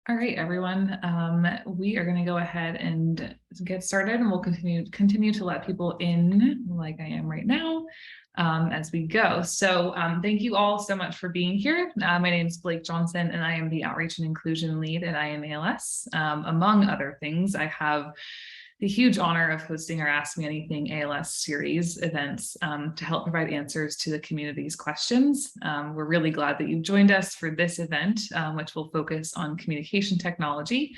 All right, everyone. We are going to go ahead and get started, and we'll continue to let people in, like I am right now, as we go. So thank you all so much for being here. My name is Blake Johnson, and I am the Outreach and Inclusion Lead at I AM ALS. Among other things, I have the huge honor of hosting our Ask Me Anything ALS series events to help provide answers to the community's questions. We're really glad that you've joined us for this event, which will focus on communication technology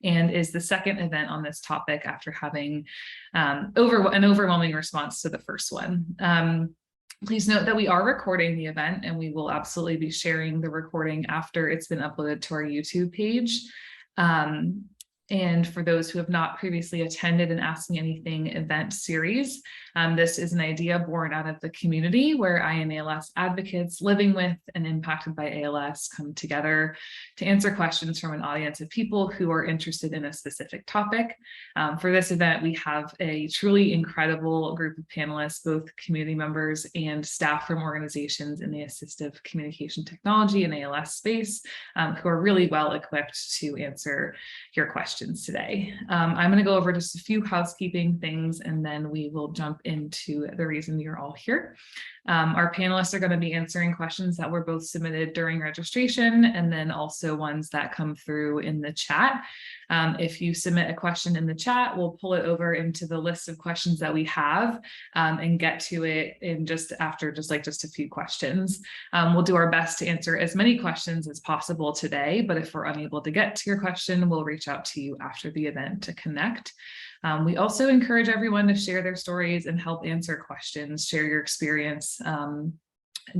and is the second event on this topic after having an overwhelming response to the first one. Please note that we are recording the event, and we will absolutely be sharing the recording after it's been uploaded to our YouTube page. And for those who have not previously attended an Ask Me Anything event series, this is an idea born out of the community where I AM ALS advocates living with and impacted by ALS come together to answer questions from an audience of people who are interested in a specific topic. For this event, we have a truly incredible group of panelists, both community members and staff from organizations in the assistive communication technology and ALS space, who are really well equipped to answer your questions today. I'm going to go over just a few housekeeping things, and then we will jump into the reason you're all here. Our panelists are going to be answering questions that were both submitted during registration and then also ones that come through in the chat. If you submit a question in the chat, we'll pull it over into the list of questions that we have and get to it in just a few questions. We'll do our best to answer as many questions as possible today, but if we're unable to get to your question, we'll reach out to you after the event to connect. We also encourage everyone to share their stories and help answer questions, share your experience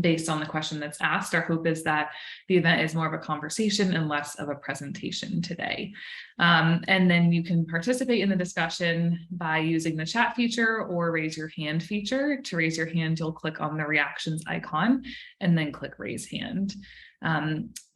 based on the question that's asked. Our hope is that the event is more of a conversation and less of a presentation today. And then you can participate in the discussion by using the chat feature or raise your hand feature. To raise your hand, you'll click on the reactions icon and then click raise hand.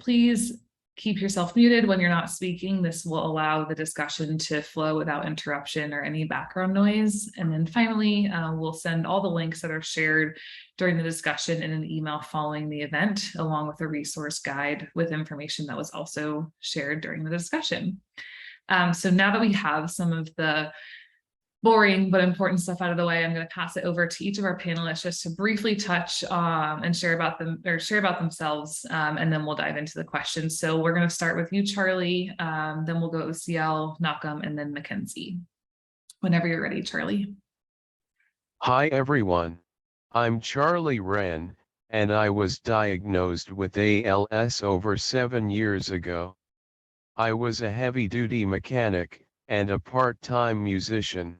Please keep yourself muted when you're not speaking. This will allow the discussion to flow without interruption or any background noise. And then finally, we'll send all the links that are shared during the discussion in an email following the event, along with a resource guide with information that was also shared during the discussion. So now that we have some of the boring but important stuff out of the way, I'm going to pass it over to each of our panelists just to briefly touch and share about themselves, and then we'll dive into the questions. So we're going to start with you, Charlie, then we'll go OCL, Malcolm, and then Mackenzie. Whenever you're ready, Charlie. Hi everyone. I'm Charlie Wren, and I was diagnosed with ALS over 7 years ago. I was a heavy-duty mechanic and a part-time musician.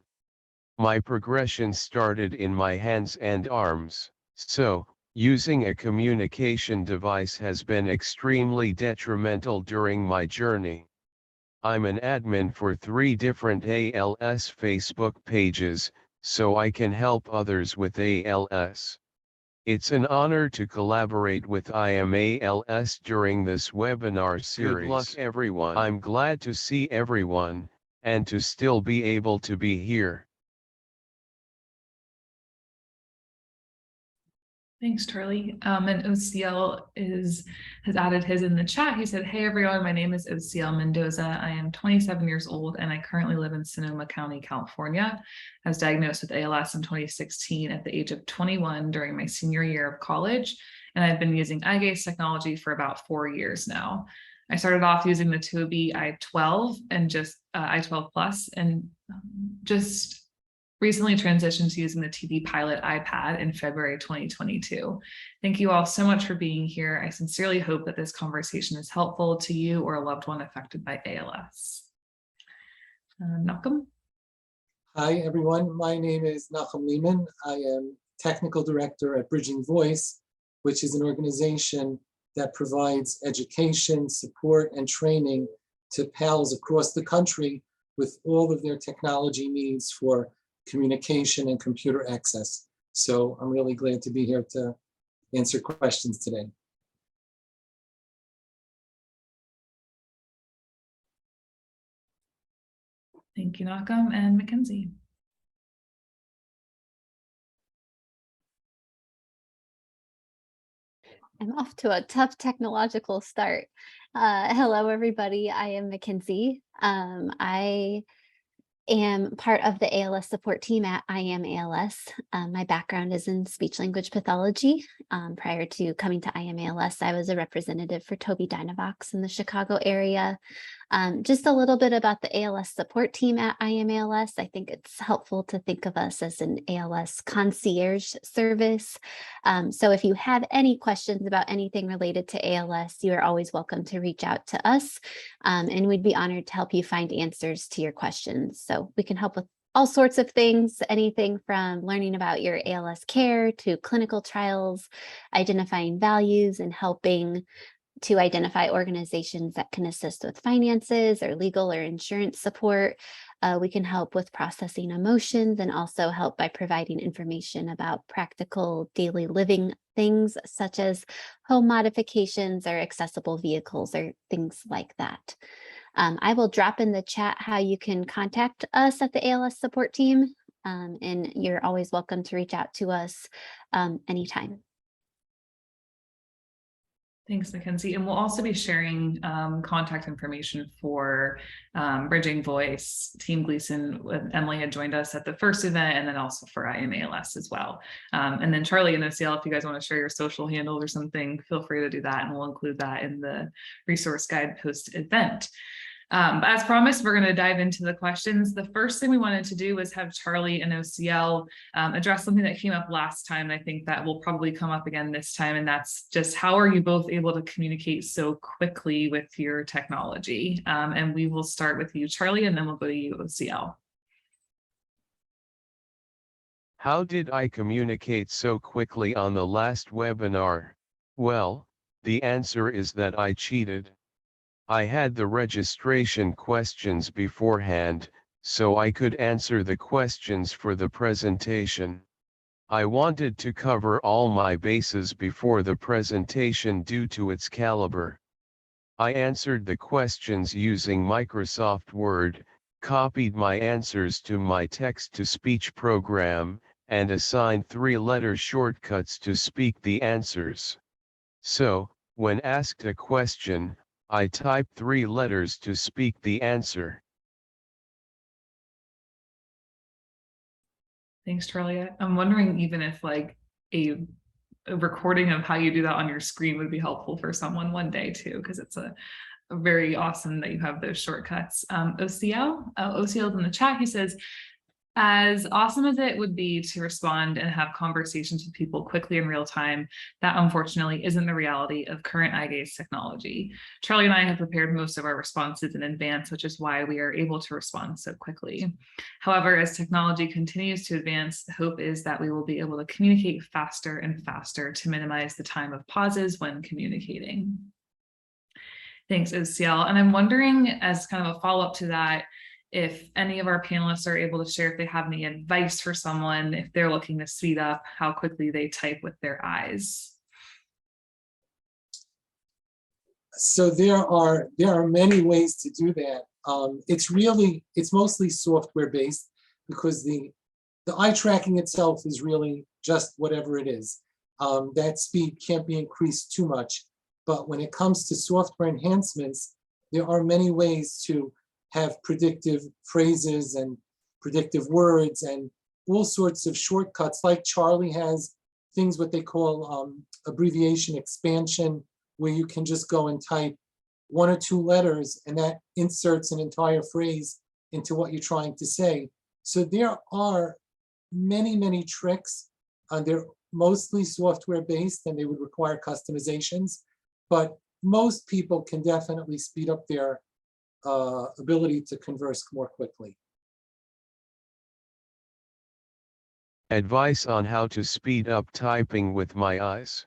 My progression started in my hands and arms, so using a communication device has been extremely detrimental during my journey. I'm an admin for 3 different ALS Facebook pages, so I can help others with ALS. It's an honor to collaborate with I AM ALS during this webinar series. Good luck everyone. I'm glad to see everyone, and to still be able to be here. Thanks, Charlie. And OCL has added his in the chat. He said, "Hey everyone, my name is OCL Mendoza. I am 27 years old and I currently live in Sonoma County, California. I was diagnosed with ALS in 2016 at the age of 21 during my senior year of college, and I've been using eye gaze technology for about 4 years now. I started off using the Toby I12 and I12 Plus, and just recently transitioned to using the TV Pilot iPad in February 2022. Thank you all so much for being here. I sincerely hope that this conversation is helpful to you or a loved one affected by ALS." Malcolm? Hi, everyone. My name is Nacho Lehmann. I am Technical Director at Bridging Voice, which is an organization that provides education, support, and training to PALs across the country with all of their technology needs for communication and computer access. So I'm really glad to be here to answer questions today. Thank you, Malcolm. And Mackenzie. I'm off to a tough technological start. Hello, everybody. I am Mackenzie. I am part of the ALS support team at I AM ALS. My background is in speech language pathology. Prior to coming to I AM ALS, I was a representative for Toby Dynavox in the Chicago area. Just a little bit about the ALS support team at I AM ALS. I think it's helpful to think of us as an ALS concierge service. So if you have any questions about anything related to ALS, you are always welcome to reach out to us, and we'd be honored to help you find answers to your questions. So we can help with all sorts of things, anything from learning about your ALS care to clinical trials, identifying values, and helping to identify organizations that can assist with finances or legal or insurance support. We can help with processing emotions and also help by providing information about practical daily living things such as home modifications or accessible vehicles or things like that. I will drop in the chat how you can contact us at the ALS support team, and you're always welcome to reach out to us anytime. Thanks, Mackenzie. And we'll also be sharing contact information for Bridging Voice. Team Gleason with Emily had joined us at the first event, and then also for I AM ALS as well. And then Charlie and OCL, if you guys want to share your social handles or something, feel free to do that, and we'll include that in the resource guide post-event. But as promised, we're going to dive into the questions. The first thing we wanted to do was have Charlie and OCL address something that came up last time. I think that will probably come up again this time, and that's just how are you both able to communicate so quickly with your technology? And we will start with you, Charlie, and then we'll go to you, OCL. How did I communicate so quickly on the last webinar? Well, the answer is that I cheated. I had the registration questions beforehand, so I could answer the questions for the presentation. I wanted to cover all my bases before the presentation due to its caliber. I answered the questions using Microsoft Word, copied my answers to my text-to-speech program, and assigned 3-letter shortcuts to speak the answers. So, when asked a question, I type 3 letters to speak the answer. Thanks, Charlie. I'm wondering even if like a recording of how you do that on your screen would be helpful for someone one day too, because it's a very awesome that you have those shortcuts. OCL's in the chat. He says, as awesome as it would be to respond and have conversations with people quickly in real time, that unfortunately isn't the reality of current eye gaze technology. Charlie and I have prepared most of our responses in advance, which is why we are able to respond so quickly. However, as technology continues to advance, the hope is that we will be able to communicate faster and faster to minimize the time of pauses when communicating. Thanks, OCL. And I'm wondering, as kind of a follow-up to that, if any of our panelists are able to share if they have any advice for someone, if they're looking to speed up how quickly they type with their eyes. So there are many ways to do that. It's mostly software based, because the eye tracking itself is really just whatever it is. That speed can't be increased too much. But when it comes to software enhancements, there are many ways to have predictive phrases and predictive words and all sorts of shortcuts. Like Charlie has things what they call abbreviation expansion, where you can just go and type 1 or 2 letters and that inserts an entire phrase into what you're trying to say. So there are many, many tricks. They're mostly software based and they would require customizations, but most people can definitely speed up their ability to converse more quickly. Advice on how to speed up typing with my eyes.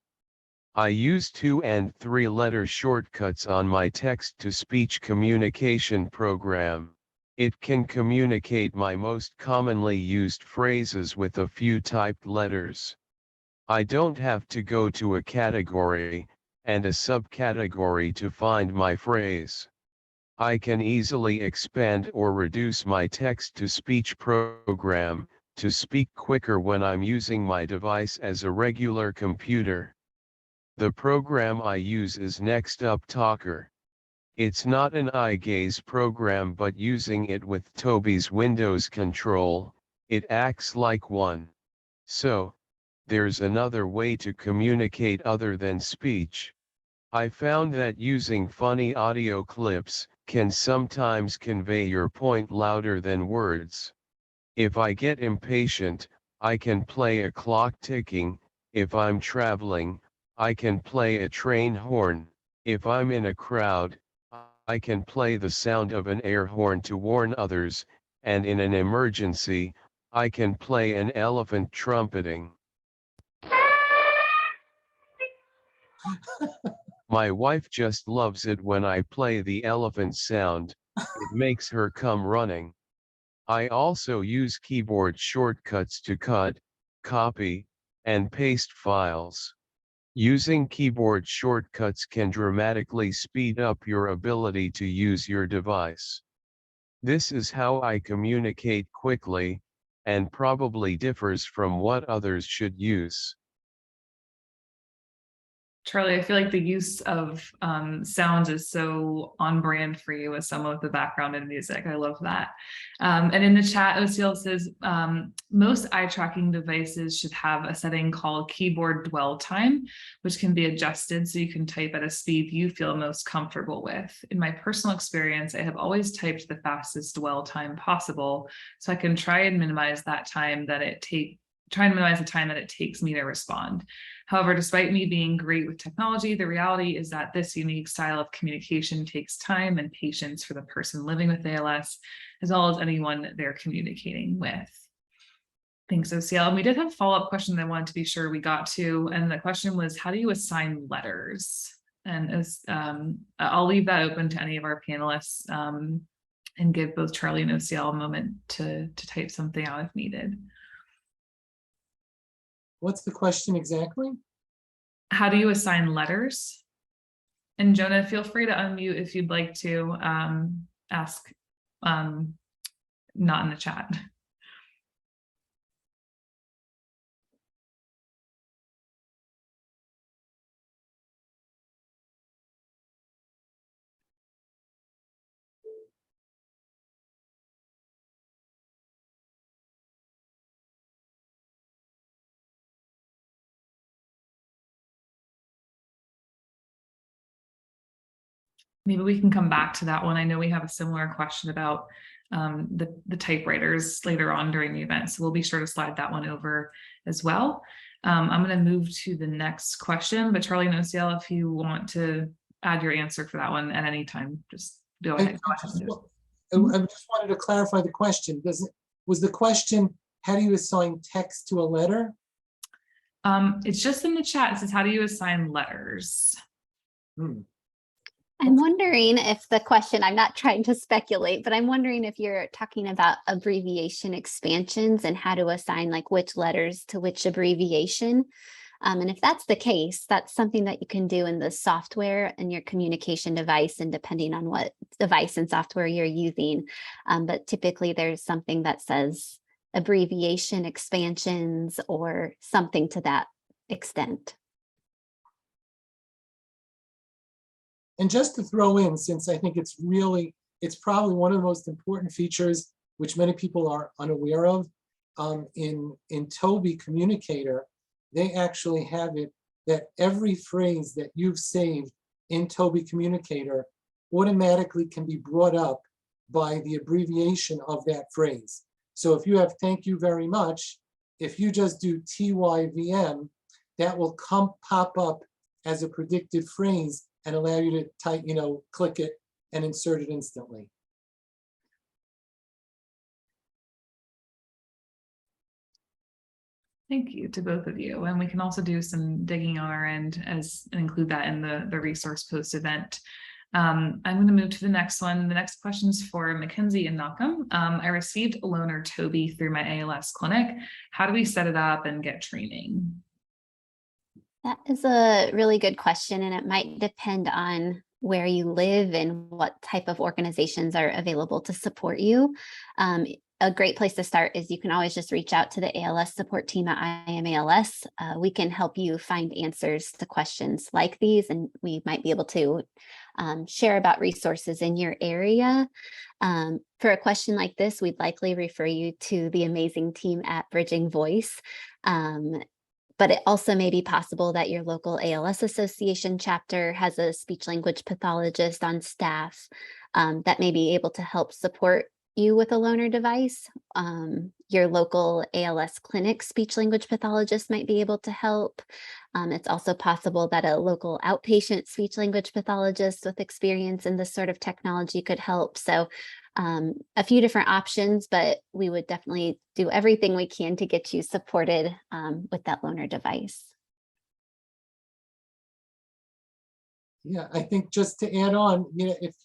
I use 2- and 3-letter shortcuts on my text-to-speech communication program. It can communicate my most commonly used phrases with a few typed letters. I don't have to go to a category and a subcategory to find my phrase. I can easily expand or reduce my text-to-speech program to speak quicker when I'm using my device as a regular computer. The program I use is Next Up Talker. It's not an eye gaze program, but using it with Toby's Windows control, it acts like one. So, there's another way to communicate other than speech. I found that using funny audio clips can sometimes convey your point louder than words. If I get impatient, I can play a clock ticking. If I'm traveling, I can play a train horn. If I'm in a crowd, I can play the sound of an air horn to warn others, and in an emergency, I can play an elephant trumpeting. My wife just loves it when I play the elephant sound, it makes her come running. I also use keyboard shortcuts to cut, copy, and paste files. Using keyboard shortcuts can dramatically speed up your ability to use your device. This is how I communicate quickly, and probably differs from what others should use. Charlie, I feel like the use of sounds is so on brand for you as someone with a background in music. I love that. And in the chat, OCL says, most eye tracking devices should have a setting called keyboard dwell time, which can be adjusted so you can type at a speed you feel most comfortable with. In my personal experience, I have always typed the fastest dwell time possible, so I can try and minimize that time that it takes me to respond. However, despite me being great with technology, the reality is that this unique style of communication takes time and patience for the person living with ALS, as well as anyone they're communicating with. Thanks, OCL. And we did have a follow-up question that I wanted to be sure we got to, and the question was, how do you assign letters? And as I'll leave that open to any of our panelists and give both Charlie and OCL a moment to type something out if needed. What's the question exactly? How do you assign letters? And Jonah, feel free to unmute if you'd like to ask, not in the chat. Maybe we can come back to that one. I know we have a similar question about the typewriters later on during the event, so we'll be sure to slide that one over as well. I'm going to move to the next question, but Charlie and OCL, if you want to add your answer for that one at any time, just go ahead. I just wanted to clarify the question. Was the question, how do you assign text to a letter? It's just in the chat. It says, how do you assign letters? I'm wondering if the question, I'm not trying to speculate, but I'm wondering if you're talking about abbreviation expansions and how to assign like which letters to which abbreviation. And if that's the case, that's something that you can do in the software and your communication device, and depending on what device and software you're using. But typically there's something that says abbreviation expansions or something to that extent. And just to throw in, since I think it's probably one of the most important features which many people are unaware of, in Toby Communicator, they actually have it that every phrase that you've saved in Toby Communicator automatically can be brought up by the abbreviation of that phrase. So if you have thank you very much, if you just do TYVM, that will pop up as a predicted phrase and allow you to type, click it and insert it instantly. Thank you to both of you. And we can also do some digging on our end and include that in the resource post event. I'm going to move to the next one. The next question is for Mackenzie and Malcolm. I received a loaner Toby through my ALS clinic. How do we set it up and get training? That is a really good question, and it might depend on where you live and what type of organizations are available to support you. a great place to start is you can always just reach out to the ALS support team at I AM ALS. We can help you find answers to questions like these, and we might be able to share about resources in your area. For a question like this, we'd likely refer you to the amazing team at Bridging Voice. But it also may be possible that your local ALS Association chapter has a speech language pathologist on staff that may be able to help support you with a loaner device. Your local ALS clinic speech language pathologist might be able to help. It's also possible that a local outpatient speech language pathologist with experience in this sort of technology could help. So a few different options, but we would definitely do everything we can to get you supported with that loaner device. Yeah, I think just to add on, if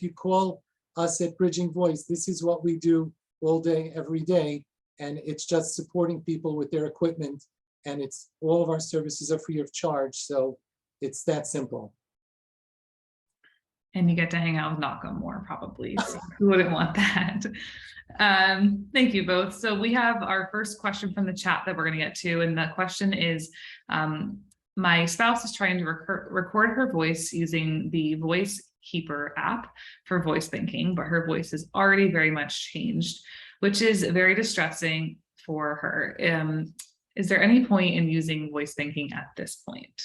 you call us at Bridging Voice, this is what we do all day, every day, and it's just supporting people with their equipment, and it's all of our services are free of charge, so it's that simple. And you get to hang out with Nacho more, probably. So who wouldn't want that? Thank you both. So we have our first question from the chat that we're going to get to, and the question is, my spouse is trying to record her voice using the Voice Keeper app for voice thinking, but her voice is already very much changed, which is very distressing for her. Is there any point in using voice thinking at this point?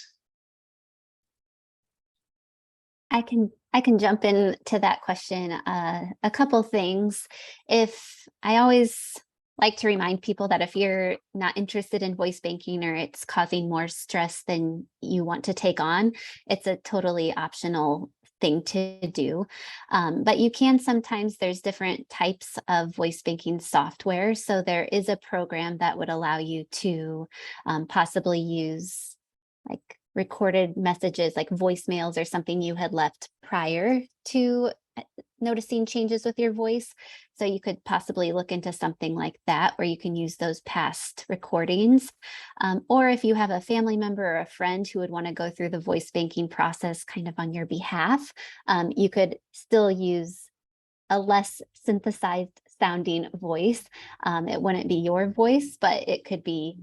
I can jump into that question. A couple things. If I always like to remind people that if you're not interested in voice banking or it's causing more stress than you want to take on, it's a totally optional thing to do. But you can sometimes, there's different types of voice banking software. So there is a program that would allow you to possibly use like recorded messages, like voicemails or something you had left prior to noticing changes with your voice. So you could possibly look into something like that, where you can use those past recordings. Or if you have a family member or a friend who would want to go through the voice banking process kind of on your behalf, you could still use a less synthesized sounding voice. It wouldn't be your voice, but it could be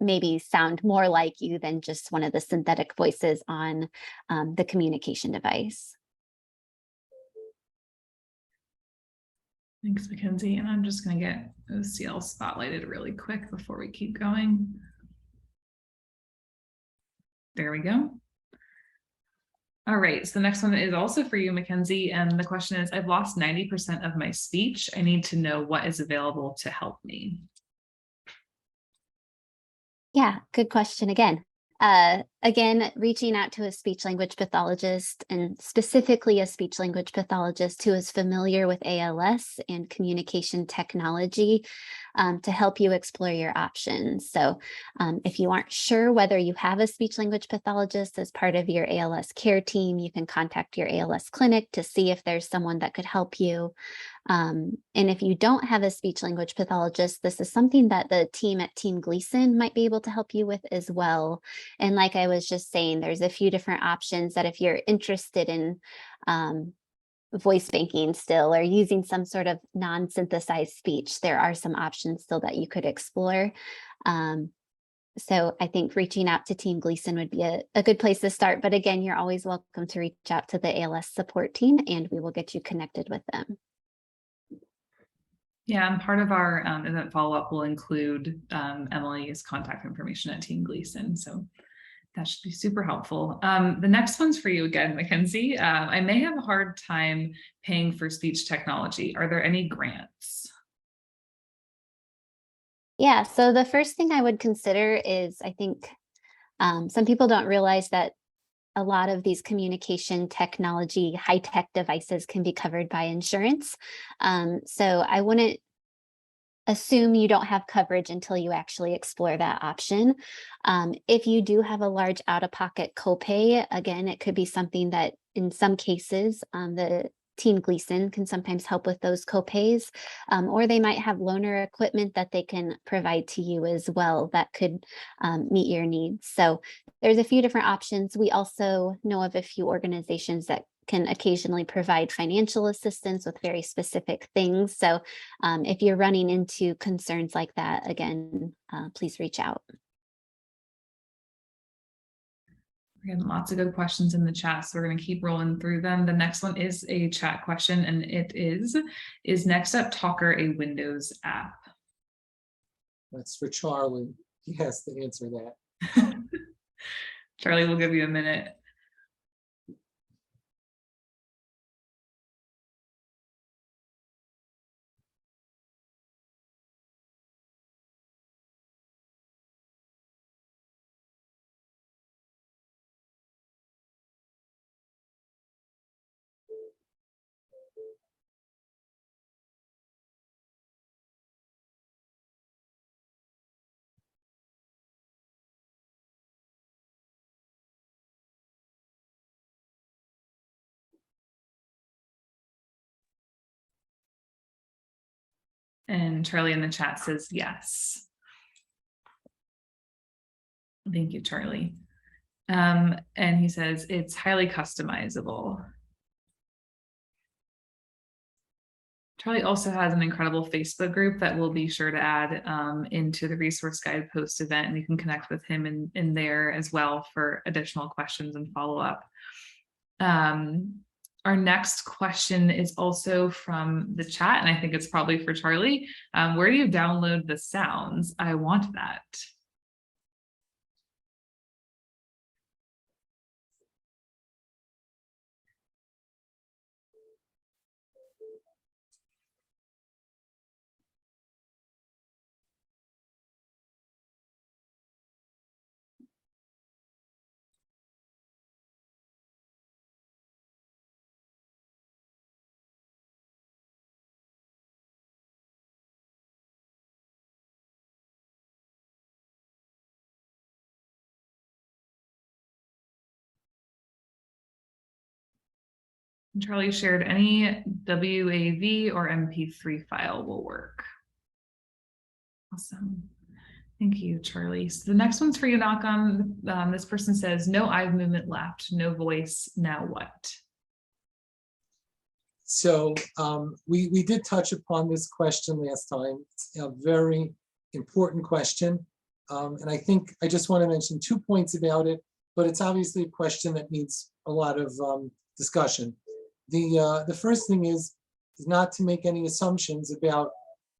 maybe sound more like you than just one of the synthetic voices on the communication device. Thanks, Mackenzie. And I'm just going to get OCL spotlighted really quick before we keep going. There we go. All right, so the next one is also for you, Mackenzie. And the question is, I've lost 90% of my speech. I need to know what is available to help me. Yeah, good question again. Again, reaching out to a speech language pathologist, and specifically a speech language pathologist who is familiar with ALS and communication technology to help you explore your options. So if you aren't sure whether you have a speech language pathologist as part of your ALS care team, you can contact your ALS clinic to see if there's someone that could help you. And if you don't have a speech language pathologist, this is something that the team at Team Gleason might be able to help you with as well. And like I was just saying, there's a few different options that if you're interested in voice banking still, or using some sort of non-synthesized speech, there are some options still that you could explore. So I think reaching out to Team Gleason would be a good place to start. But again, you're always welcome to reach out to the ALS support team, and we will get you connected with them. Yeah, and part of our event follow-up will include Emily's contact information at Team Gleason. So that should be super helpful. The next one's for you again, Mackenzie. I may have a hard time paying for speech technology. Are there any grants? Yeah, so the first thing I would consider is, I think some people don't realize that a lot of these communication technology, high-tech devices can be covered by insurance. So I wouldn't assume you don't have coverage until you actually explore that option. If you do have a large out-of-pocket copay, again, it could be something that in some cases, the Team Gleason can sometimes help with those copays, or they might have loaner equipment that they can provide to you as well that could meet your needs. So there's a few different options. We also know of a few organizations that can occasionally provide financial assistance with very specific things. So if you're running into concerns like that, again, please reach out. We're getting lots of good questions in the chat, so we're going to keep rolling through them. The next one is a chat question, and it is NextUp Talker a Windows app? That's for Charlie. He has to answer that. Charlie, we'll give you a minute. And Charlie in the chat says yes. Thank you, Charlie. And he says it's highly customizable. Charlie also has an incredible Facebook group that we'll be sure to add into the resource guide post event, and you can connect with him in there as well for additional questions and follow up. Our next question is also from the chat, and I think it's probably for Charlie. Where do you download the sounds? I want that. Charlie shared any WAV or MP3 file will work. Awesome. Thank you, Charlie. So the next one's for you, Nakam. This person says, no eye movement left, no voice, now what? So we did touch upon this question last time. It's a very important question. And I think I just want to mention 2 points about it, but it's obviously a question that needs a lot of discussion. The first thing is not to make any assumptions about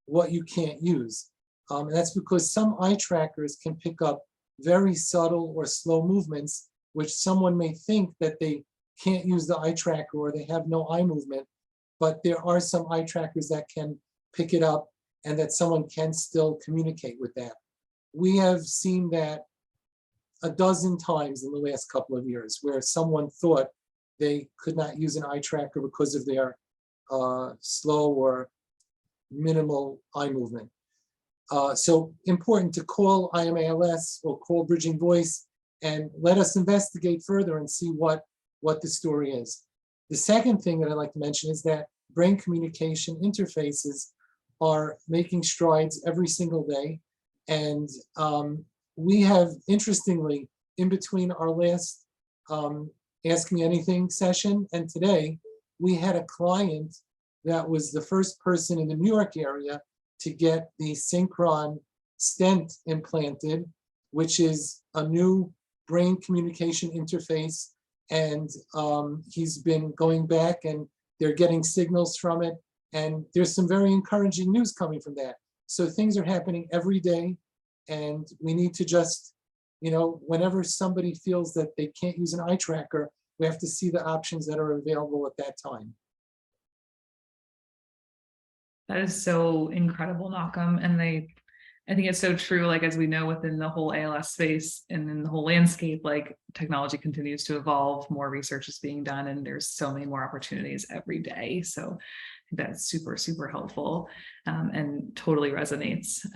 what you can't use. And that's because some eye trackers can pick up very subtle or slow movements, which someone may think that they can't use the eye tracker or they have no eye movement. But there are some eye trackers that can pick it up and that someone can still communicate with that. We have seen that a dozen times in the last couple of years where someone thought they could not use an eye tracker because of their slow or minimal eye movement. So important to call I AM ALS or call Bridging Voice and let us investigate further and see what the story is. The second thing that I'd like to mention is that brain communication interfaces are making strides every single day. And we have, interestingly, in between our last Ask Me Anything session and today, we had a client that was the first person in the New York area to get the Synchron stent implanted, which is a new brain communication interface. And he's been going back and they're getting signals from it. And there's some very encouraging news coming from that. So things are happening every day. And we need to just, you know, whenever somebody feels that they can't use an eye tracker, we have to see the options that are available at that time. That is so incredible, Nakam. And I think it's so true, like, as we know, within the whole ALS space and in the whole landscape, like, technology continues to evolve, more research is being done, and there's so many more opportunities every day. So I think that's super, super helpful and totally resonates.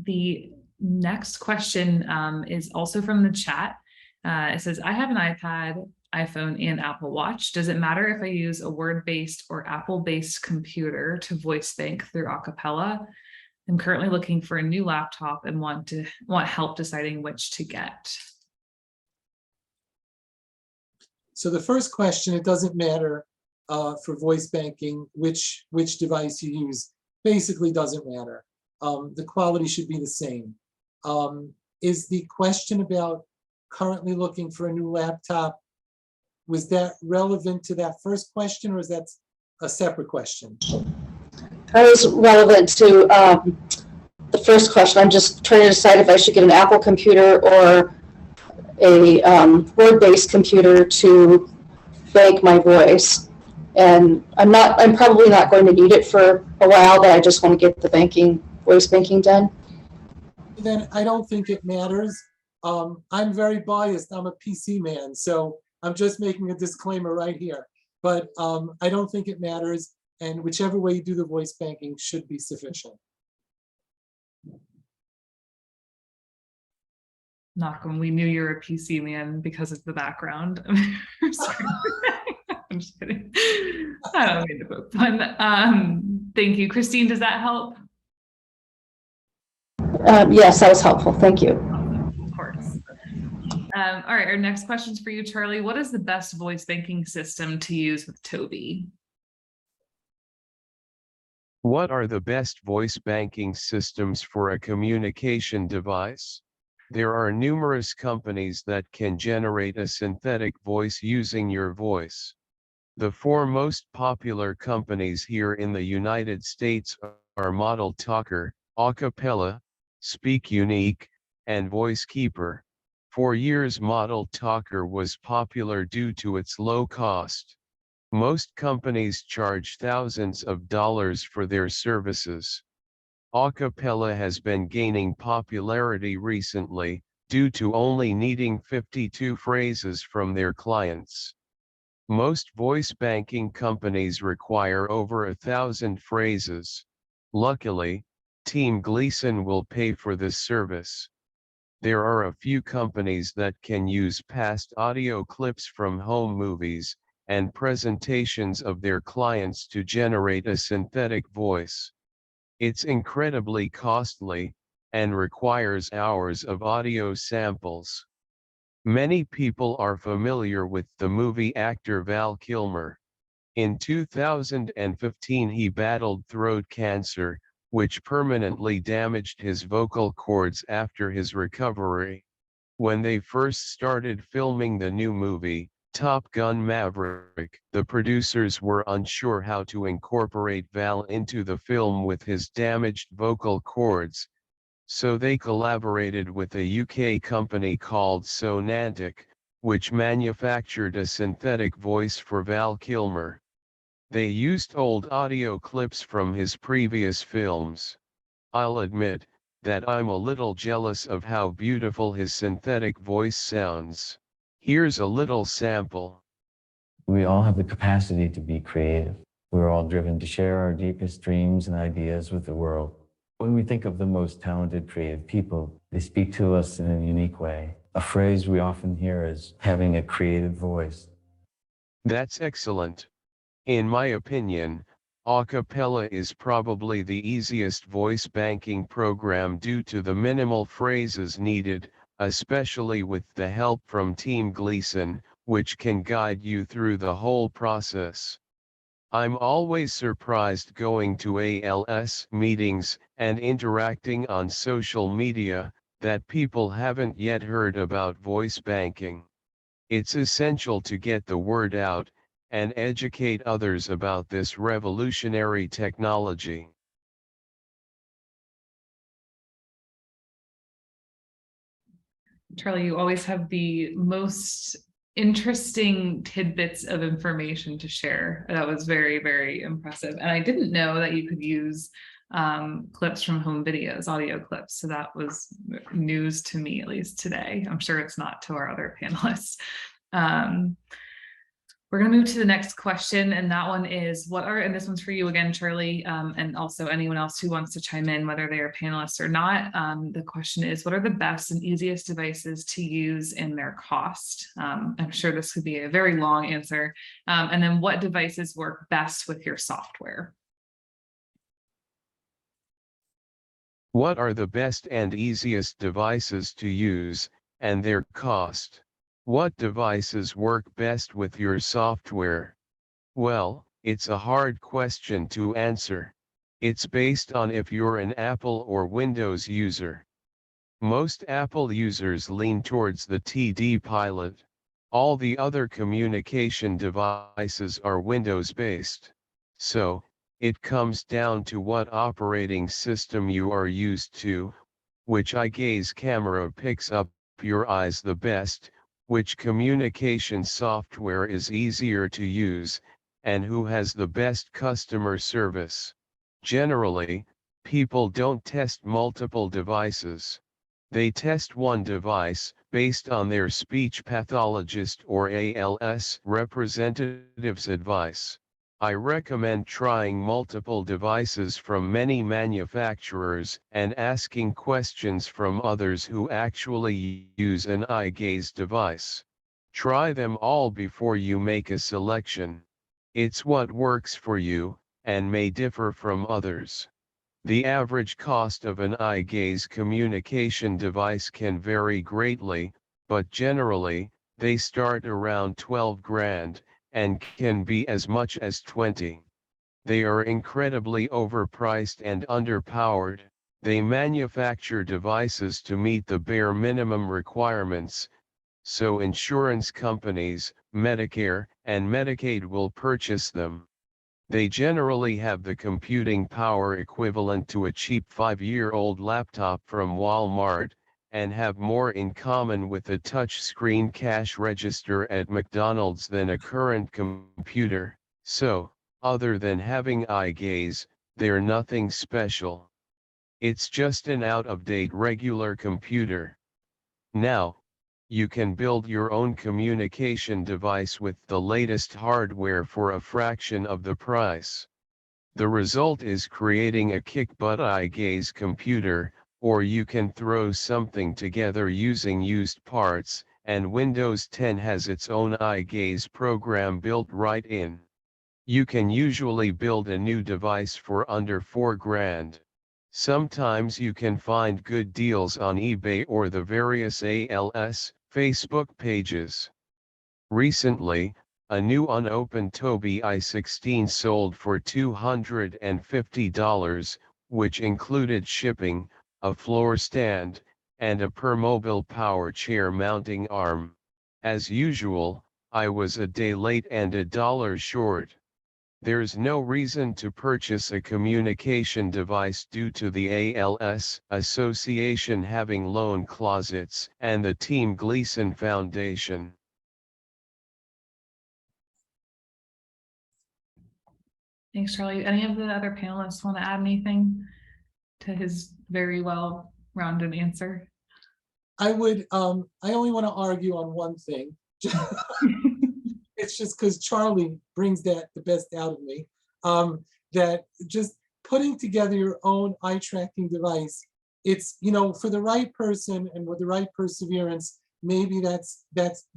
The next question is also from the chat. It says, I have an iPad, iPhone, and Apple Watch. Does it matter if I use a Word-based or Apple-based computer to voice bank through Acapella? I'm currently looking for a new laptop and want help deciding which to get. So the first question, it doesn't matter for voice banking which device you use. Basically doesn't matter. The quality should be the same. Is the question about currently looking for a new laptop, was that relevant to that first question, or is that a separate question? That was relevant to the first question. I'm just trying to decide if I should get an Apple computer or a Word-based computer to bank my voice. And I'm probably not going to need it for a while, but I just want to get the voice banking done. Then I don't think it matters. I'm very biased. I'm a PC man, so I'm just making a disclaimer right here. But I don't think it matters, and whichever way you do the voice banking should be sufficient. Malcolm, we knew you're a PC man because of the background. Sorry. I'm just kidding. I don't mean to poke fun. Thank you. Christine, does that help? Yes, that was helpful. Thank you. Of course. All right, our next question is for you, Charlie. What is the best voice banking system to use with Toby? What are the best voice banking systems for a communication device? There are numerous companies that can generate a synthetic voice using your voice. The four most popular companies here in the United States are Model Talker, Acapella, Speak Unique, and VoiceKeeper. For years, Model Talker was popular due to its low cost. Most companies charge thousands of dollars for their services. Acapella has been gaining popularity recently, due to only needing 52 phrases from their clients. Most voice banking companies require over 1,000 phrases. Luckily, Team Gleason will pay for this service. There are a few companies that can use past audio clips from home movies and presentations of their clients to generate a synthetic voice. It's incredibly costly and requires hours of audio samples. Many people are familiar with the movie actor Val Kilmer. In 2015, he battled throat cancer, which permanently damaged his vocal cords after his recovery. When they first started filming the new movie, Top Gun Maverick, the producers were unsure how to incorporate Val into the film with his damaged vocal cords, so they collaborated with a UK company called Sonantic, which manufactured a synthetic voice for Val Kilmer. They used old audio clips from his previous films. I'll admit that I'm a little jealous of how beautiful his synthetic voice sounds. Here's a little sample. We all have the capacity to be creative. We're all driven to share our deepest dreams and ideas with the world. When we think of the most talented creative people, they speak to us in a unique way. A phrase we often hear is having a creative voice. That's excellent. In my opinion, Acapella is probably the easiest voice banking program due to the minimal phrases needed, especially with the help from Team Gleason, which can guide you through the whole process. I'm always surprised going to ALS meetings and interacting on social media that people haven't yet heard about voice banking. It's essential to get the word out and educate others about this revolutionary technology. Charlie, you always have the most interesting tidbits of information to share. That was very, very impressive. And I didn't know that you could use clips from home videos, audio clips. So that was news to me, at least today. I'm sure it's not to our other panelists. We're going to move to the next question, and that one is, and this one's for you again, Charlie, and also anyone else who wants to chime in, whether they are panelists or not. The question is, what are the best and easiest devices to use in their cost? I'm sure this could be a very long answer. And then what devices work best with your software? What are the best and easiest devices to use, and their cost? What devices work best with your software? Well, it's a hard question to answer. It's based on if you're an Apple or Windows user. Most Apple users lean towards the TD Pilot. All the other communication devices are Windows-based. So, it comes down to what operating system you are used to, which eye gaze camera picks up your eyes the best, which communication software is easier to use, and who has the best customer service. Generally, people don't test multiple devices. They test one device, based on their speech pathologist or ALS representative's advice. I recommend trying multiple devices from many manufacturers and asking questions from others who actually use an eye gaze device. Try them all before you make a selection. It's what works for you, and may differ from others. The average cost of an eye gaze communication device can vary greatly, but generally, they start around 12 grand, and can be as much as 20. They are incredibly overpriced and underpowered. They manufacture devices to meet the bare minimum requirements, so insurance companies, Medicare, and Medicaid will purchase them. They generally have the computing power equivalent to a cheap 5-year-old laptop from Walmart, and have more in common with a touchscreen cash register at McDonald's than a current computer. So, other than having eye gaze, they're nothing special. It's just an out-of-date regular computer. Now, you can build your own communication device with the latest hardware for a fraction of the price. The result is creating a kick-butt eye gaze computer, or you can throw something together using used parts, and Windows 10 has its own eye gaze program built right in. You can usually build a new device for under 4 grand. Sometimes you can find good deals on eBay or the various ALS Facebook pages. Recently, a new unopened Toby i16 sold for $250, which included shipping, a floor stand, and a Permobil power chair mounting arm. As usual, I was a day late and $1 short. There's no reason to purchase a communication device due to the ALS Association having loan closets and the Team Gleason Foundation. Thanks, Charlie. Any of the other panelists want to add anything to his very well-rounded answer? I would, I only want to argue on one thing. It's just because Charlie brings that the best out of me. That just putting together your own eye tracking device, it's, you know, for the right person and with the right perseverance, maybe it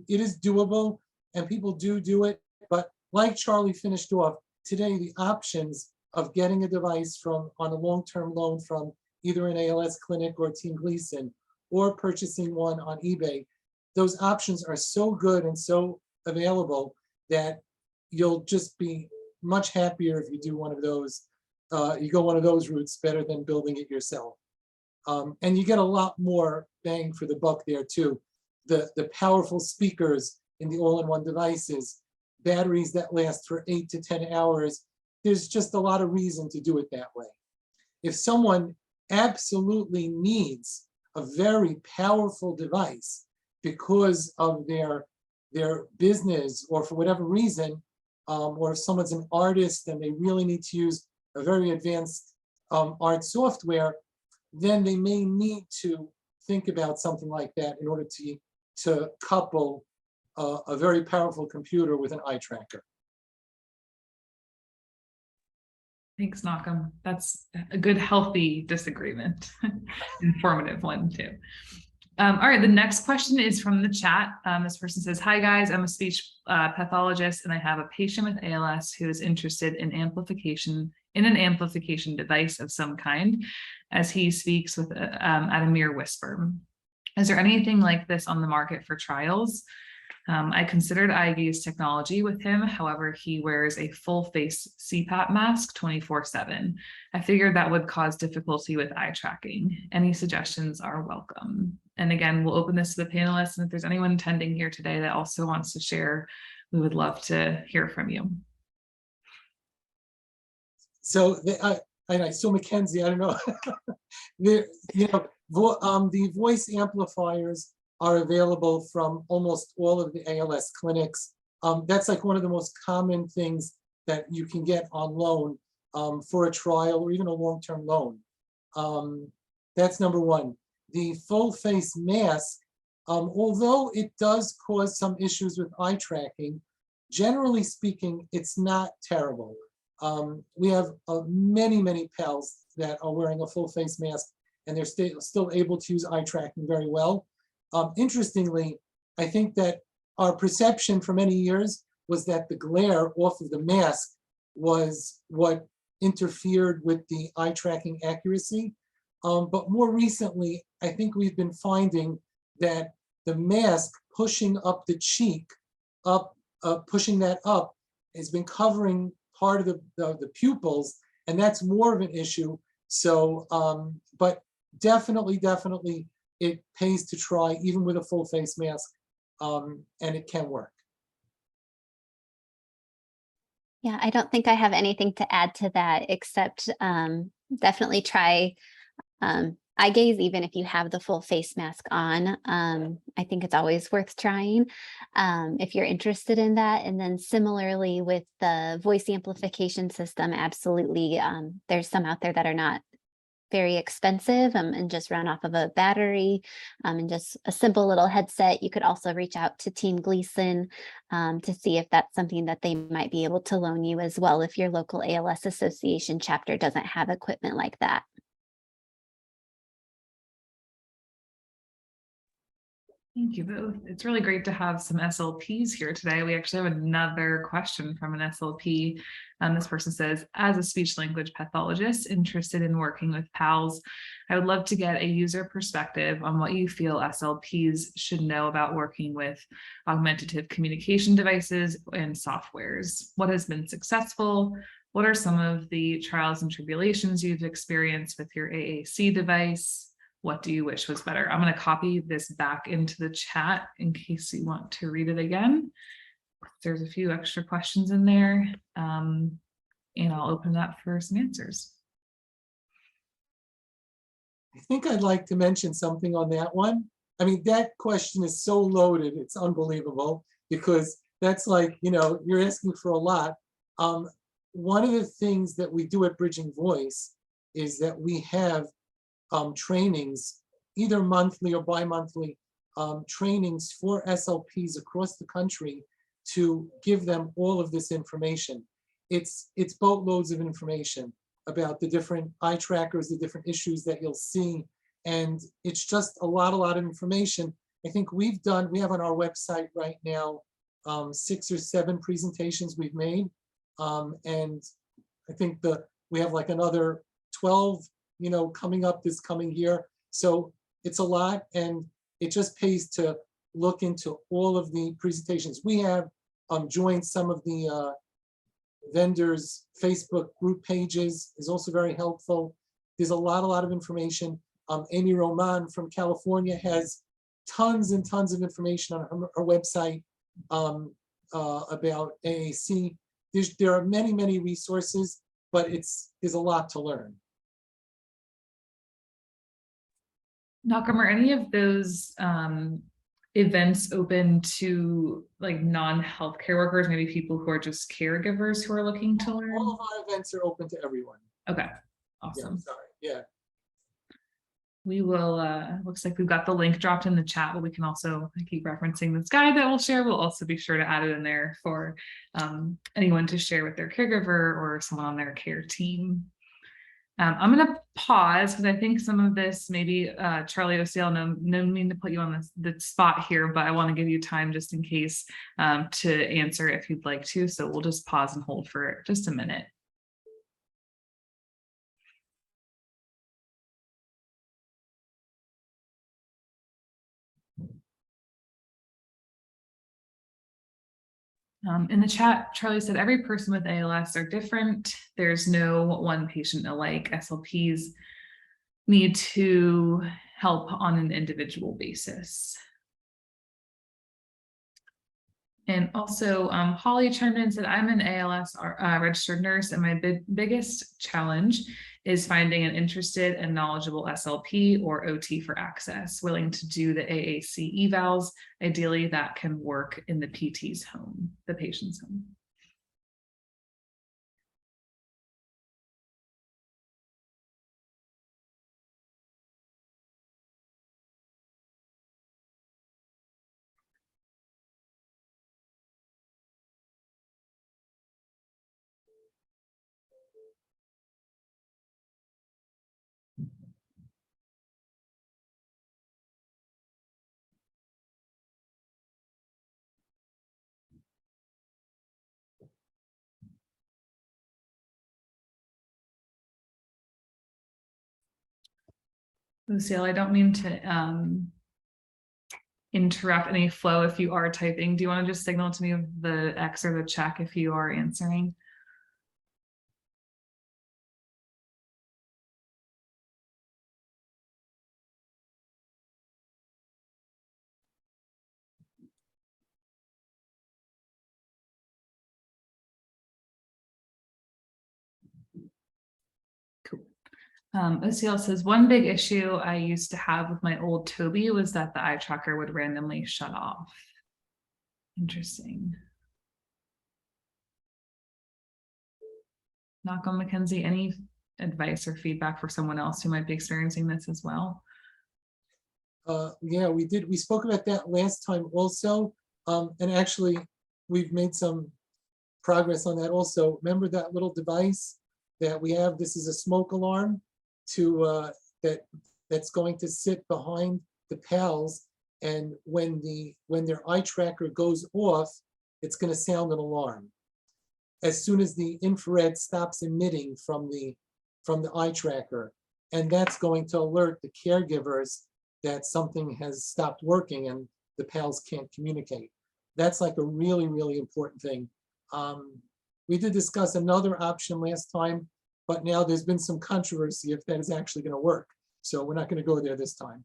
is doable, and people do it. But like Charlie finished off today, the options of getting a device on a long-term loan from either an ALS clinic or Team Gleason, or purchasing one on eBay, those options are so good and so available that you'll just be much happier if you do one of those. You go one of those routes better than building it yourself. And you get a lot more bang for the buck there too. The powerful speakers in the all-in-one devices, batteries that last for 8 to 10 hours. There's just a lot of reason to do it that way. If someone absolutely needs a very powerful device because of their business, or for whatever reason, or if someone's an artist and they really need to use a very advanced art software, then they may need to think about something like that in order to couple a very powerful computer with an eye tracker. Thanks, Malcolm. That's a good, healthy disagreement. Informative one, too. All right, the next question is from the chat. This person says, "Hi guys, I'm a speech pathologist and I have a patient with ALS who is interested in an amplification device of some kind, as he speaks with at a mere whisper. Is there anything like this on the market for trials? I considered eye gaze technology with him. However, he wears a full face CPAP mask 24/7. I figured that would cause difficulty with eye tracking. Any suggestions are welcome. And again, we'll open this to the panelists. And if there's anyone attending here today that also wants to share, we would love to hear from you. So I saw Mackenzie, I don't know. The voice amplifiers are available from almost all of the ALS clinics. That's like one of the most common things that you can get on loan for a trial or even a long-term loan. That's number one. The full face mask, although it does cause some issues with eye tracking, generally speaking, it's not terrible. We have many pals that are wearing a full face mask and they're still able to use eye tracking very well. Interestingly, I think that our perception for many years was that the glare off of the mask was what interfered with the eye tracking accuracy. But more recently, I think we've been finding that the mask pushing up the cheek, pushing that up, has been covering part of the pupils, and that's more of an issue. So, but definitely, it pays to try even with a full face mask, and it can work. Yeah, I don't think I have anything to add to that except definitely try eye gaze, even if you have the full face mask on. I think it's always worth trying if you're interested in that. And then similarly with the voice amplification system, absolutely. There's some out there that are not very expensive and just run off of a battery and just a simple little headset. You could also reach out to Team Gleason to see if that's something that they might be able to loan you as well if your local ALS Association chapter doesn't have equipment like that. Thank you both. It's really great to have some SLPs here today. We actually have another question from an SLP. This person says, as a speech language pathologist interested in working with PALS, I would love to get a user perspective on what you feel SLPs should know about working with augmentative communication devices and softwares. What has been successful? What are some of the trials and tribulations you've experienced with your AAC device? What do you wish was better? I'm going to copy this back into the chat in case you want to read it again. There's a few extra questions in there, and I'll open it up for some answers. I think I'd like to mention something on that one. I mean, that question is so loaded, it's unbelievable, because that's like, you know, you're asking for a lot. One of the things that we do at Bridging Voice is that we have trainings, either monthly or bi-monthly trainings for SLPs across the country to give them all of this information. It's boatloads of information about the different eye trackers, the different issues that you'll see, and it's just a lot of information. I think we have on our website right now 6 or 7 presentations we've made, and I think we have like another 12 coming up this coming year. So it's a lot, and it just pays to look into all of the presentations. We have joined some of the vendors' Facebook group pages, is also very helpful. There's a lot of information. Amy Roman from California has tons and tons of information on her website about AAC. There are many resources, but there's a lot to learn. Malcolm, are any of those events open to like non-healthcare workers, maybe people who are just caregivers who are looking to learn? All of our events are open to everyone. Okay, awesome. Yeah, sorry. Yeah. We will, looks like we've got the link dropped in the chat, but we can also, I keep referencing this guide that we'll share. We'll also be sure to add it in there for anyone to share with their caregiver or someone on their care team. I'm going to pause because I think some of this, maybe Charlie O'Seal, no mean to put you on the spot here, but I want to give you time just in case to answer if you'd like to. So we'll just pause and hold for just a minute. In the chat, Charlie said, every person with ALS are different. There's no one patient alike. SLPs need to help on an individual basis. And also, Holly chimed in and said, I'm an ALS registered nurse, and my biggest challenge is finding an interested and knowledgeable SLP or OT for access, willing to do the AAC evals. Ideally, that can work in the PT's home, the patient's home. Lucille, I don't mean to interrupt any flow if you are typing. Do you want to just signal to me with the X or the check if you are answering? Cool. OCL says, one big issue I used to have with my old Toby was that the eye tracker would randomly shut off. Interesting. Malcolm Mackenzie, any advice or feedback for someone else who might be experiencing this as well? Yeah, we did. We spoke about that last time also. And actually, we've made some progress on that also. Remember that little device that we have? This is a smoke alarm that's going to sit behind the PALs. And when their eye tracker goes off, it's going to sound an alarm. As soon as the infrared stops emitting from the eye tracker, and that's going to alert the caregivers that something has stopped working and the PALs can't communicate. That's like a really, really important thing. We did discuss another option last time, but now there's been some controversy if that is actually going to work. So we're not going to go there this time.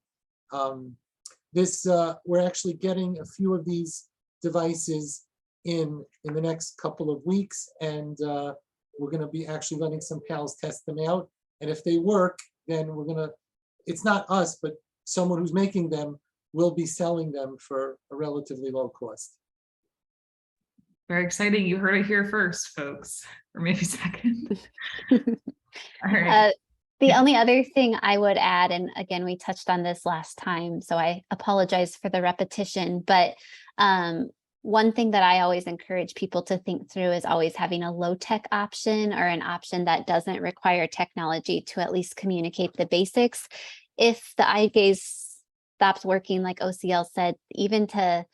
We're actually getting a few of these devices in the next couple of weeks, and we're going to be actually letting some PALs test them out. And if they work, then we're going to, it's not us, but someone who's making them will be selling them for a relatively low cost. Very exciting. You heard it here first, folks, or maybe second. All right. The only other thing I would add, and again, we touched on this last time, so I apologize for the repetition, but one thing that I always encourage people to think through is always having a low-tech option or an option that doesn't require technology to at least communicate the basics. If the eye gaze stops working, like OCL said, even to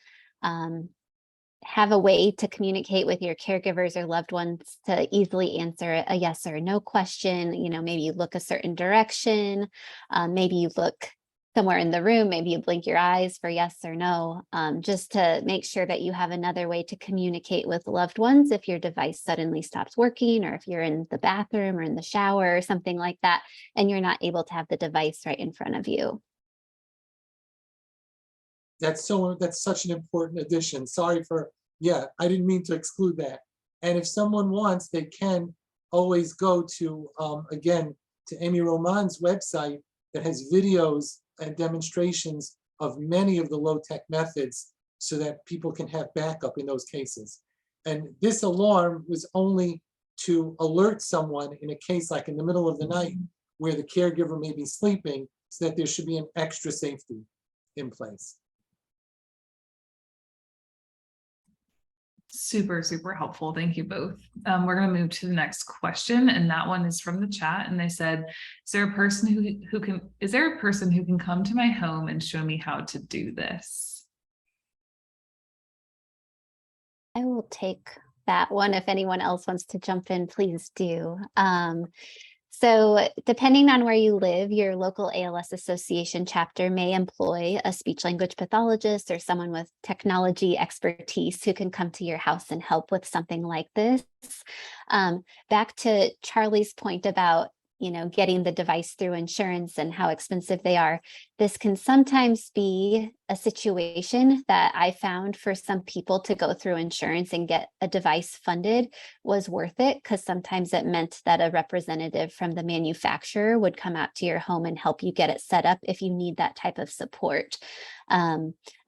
have a way to communicate with your caregivers or loved ones to easily answer a yes or no question. You know, maybe you look a certain direction, maybe you look somewhere in the room, maybe you blink your eyes for yes or no, just to make sure that you have another way to communicate with loved ones if your device suddenly stops working, or if you're in the bathroom or in the shower or something like that, and you're not able to have the device right in front of you. That's such an important addition. Sorry for, yeah, I didn't mean to exclude that. And if someone wants, they can always go to, again, to Amy Roman's website that has videos and demonstrations of many of the low-tech methods so that people can have backup in those cases. And this alarm was only to alert someone in a case like in the middle of the night where the caregiver may be sleeping, so that there should be an extra safety in place. Super, super helpful. Thank you both. We're going to move to the next question, and that one is from the chat. And they said, is there a person who can come to my home and show me how to do this? I will take that one. If anyone else wants to jump in, please do. So depending on where you live, your local ALS association chapter may employ a speech language pathologist or someone with technology expertise who can come to your house and help with something like this. Back to Charlie's point about getting the device through insurance and how expensive they are. This can sometimes be a situation that I found for some people to go through insurance and get a device funded was worth it, because sometimes it meant that a representative from the manufacturer would come out to your home and help you get it set up if you need that type of support.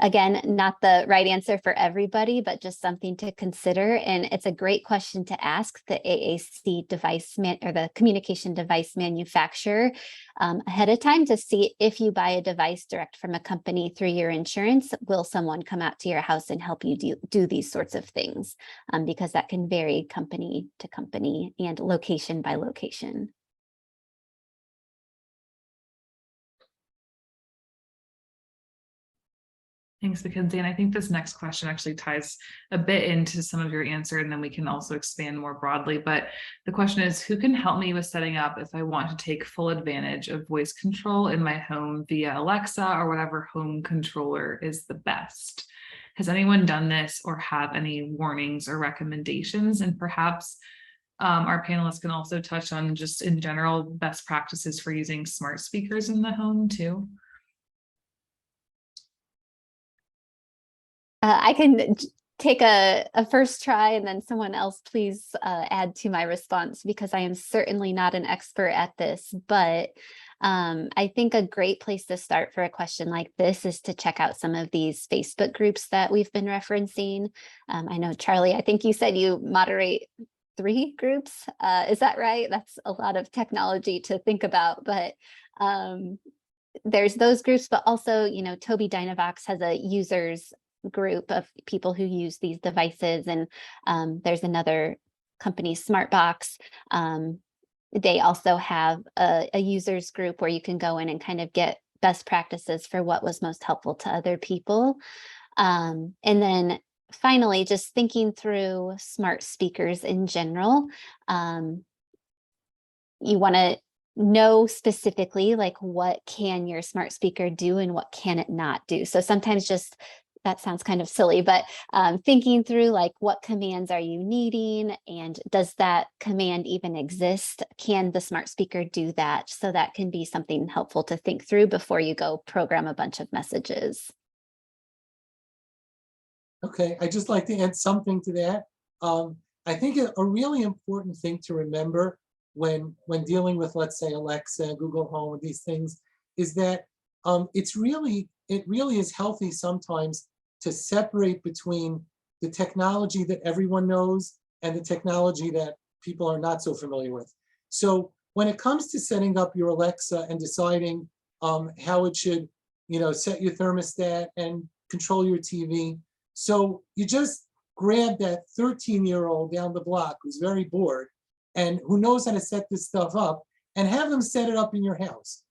Again, not the right answer for everybody, but just something to consider. And it's a great question to ask the AAC device or the communication device manufacturer ahead of time to see if you buy a device direct from a company through your insurance, will someone come out to your house and help you do these sorts of things? Because that can vary company to company and location by location. Thanks, Mackenzie. And I think this next question actually ties a bit into some of your answer, and then we can also expand more broadly. But the question is, who can help me with setting up if I want to take full advantage of voice control in my home via Alexa or whatever home controller is the best? Has anyone done this or have any warnings or recommendations? And perhaps our panelists can also touch on just in general best practices for using smart speakers in the home too. I can take a first try, and then someone else please add to my response, because I am certainly not an expert at this. But I think a great place to start for a question like this is to check out some of these Facebook groups that we've been referencing. I know, Charlie, I think you said you moderate 3 groups. Is that right? That's a lot of technology to think about, but there's those groups, but also, Toby Dynavox has a users group of people who use these devices, and there's another company, Smartbox. They also have a users group where you can go in and kind of get best practices for what was most helpful to other people. And then finally, just thinking through smart speakers in general, you want to know specifically like what can your smart speaker do and what can it not do. So sometimes just, that sounds kind of silly, but thinking through like what commands are you needing, and does that command even exist? Can the smart speaker do that? So that can be something helpful to think through before you go program a bunch of messages. Okay, I'd just like to add something to that. I think a really important thing to remember when dealing with, let's say, Alexa, Google Home, these things, is that it really is healthy sometimes to separate between the technology that everyone knows and the technology that people are not so familiar with. So when it comes to setting up your Alexa and deciding how it should, set your thermostat and control your TV, so you just grab that 13-year-old down the block who's very bored and who knows how to set this stuff up, and have them set it up in your house.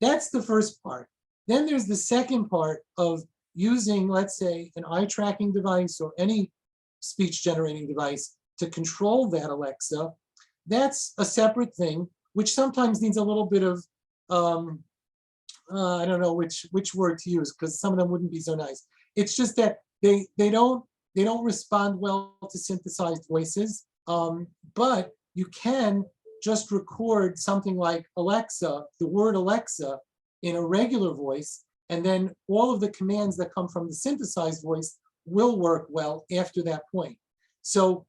That's the first part. Then there's the second part of using, let's say, an eye tracking device or any speech generating device to control that Alexa. That's a separate thing, which sometimes needs a little bit of, I don't know which word to use, because some of them wouldn't be so nice. It's just that they don't respond well to synthesized voices, but you can just record something like Alexa, the word Alexa, in a regular voice, and then all of the commands that come from the synthesized voice will work well after that point. So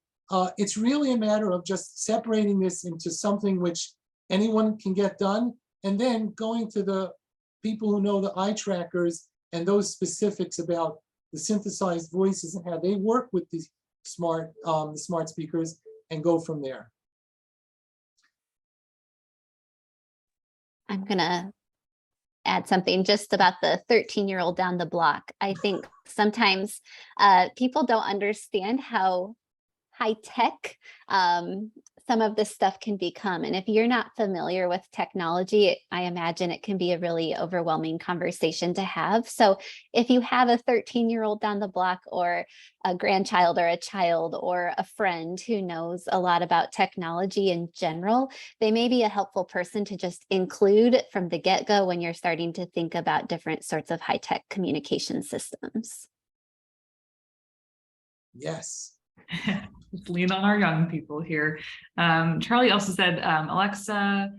it's really a matter of just separating this into something which anyone can get done, and then going to the people who know the eye trackers and those specifics about the synthesized voices and how they work with the smart speakers, and go from there. I'm gonna add something just about the 13-year-old down the block. I think sometimes people don't understand how high tech some of this stuff can become. And if you're not familiar with technology, I imagine it can be a really overwhelming conversation to have. So if you have a 13-year-old down the block, or a grandchild or a child or a friend who knows a lot about technology in general, they may be a helpful person to just include from the get-go when you're starting to think about different sorts of high-tech communication systems. Yes. Just lean on our young people here. Charlie also said, Alexa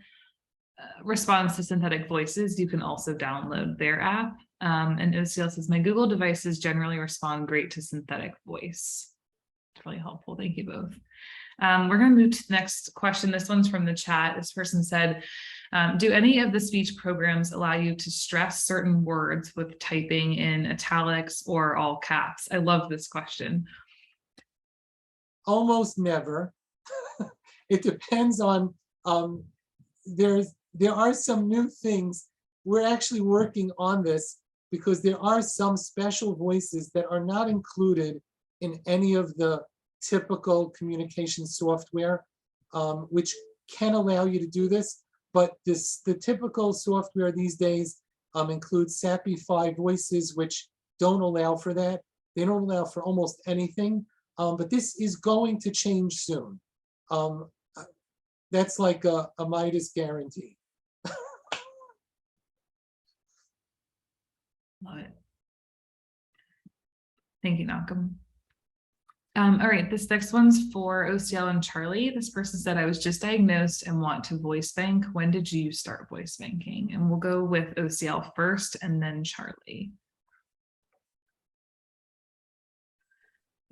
responds to synthetic voices. You can also download their app. And OCL says, my Google devices generally respond great to synthetic voice. It's really helpful. Thank you both. We're going to move to the next question. This one's from the chat. This person said, do any of the speech programs allow you to stress certain words with typing in italics or all caps? I love this question. Almost never. It depends on, there are some new things. We're actually working on this because there are some special voices that are not included in any of the typical communication software, which can allow you to do this. But the typical software these days includes SAPI-5 voices, which don't allow for that. They don't allow for almost anything. But this is going to change soon. That's like a Midas guarantee. Love it. Thank you, Malcolm. All right, this next one's for OCL and Charlie. This person said, I was just diagnosed and want to voice bank. When did you start voice banking? And we'll go with OCL first and then Charlie.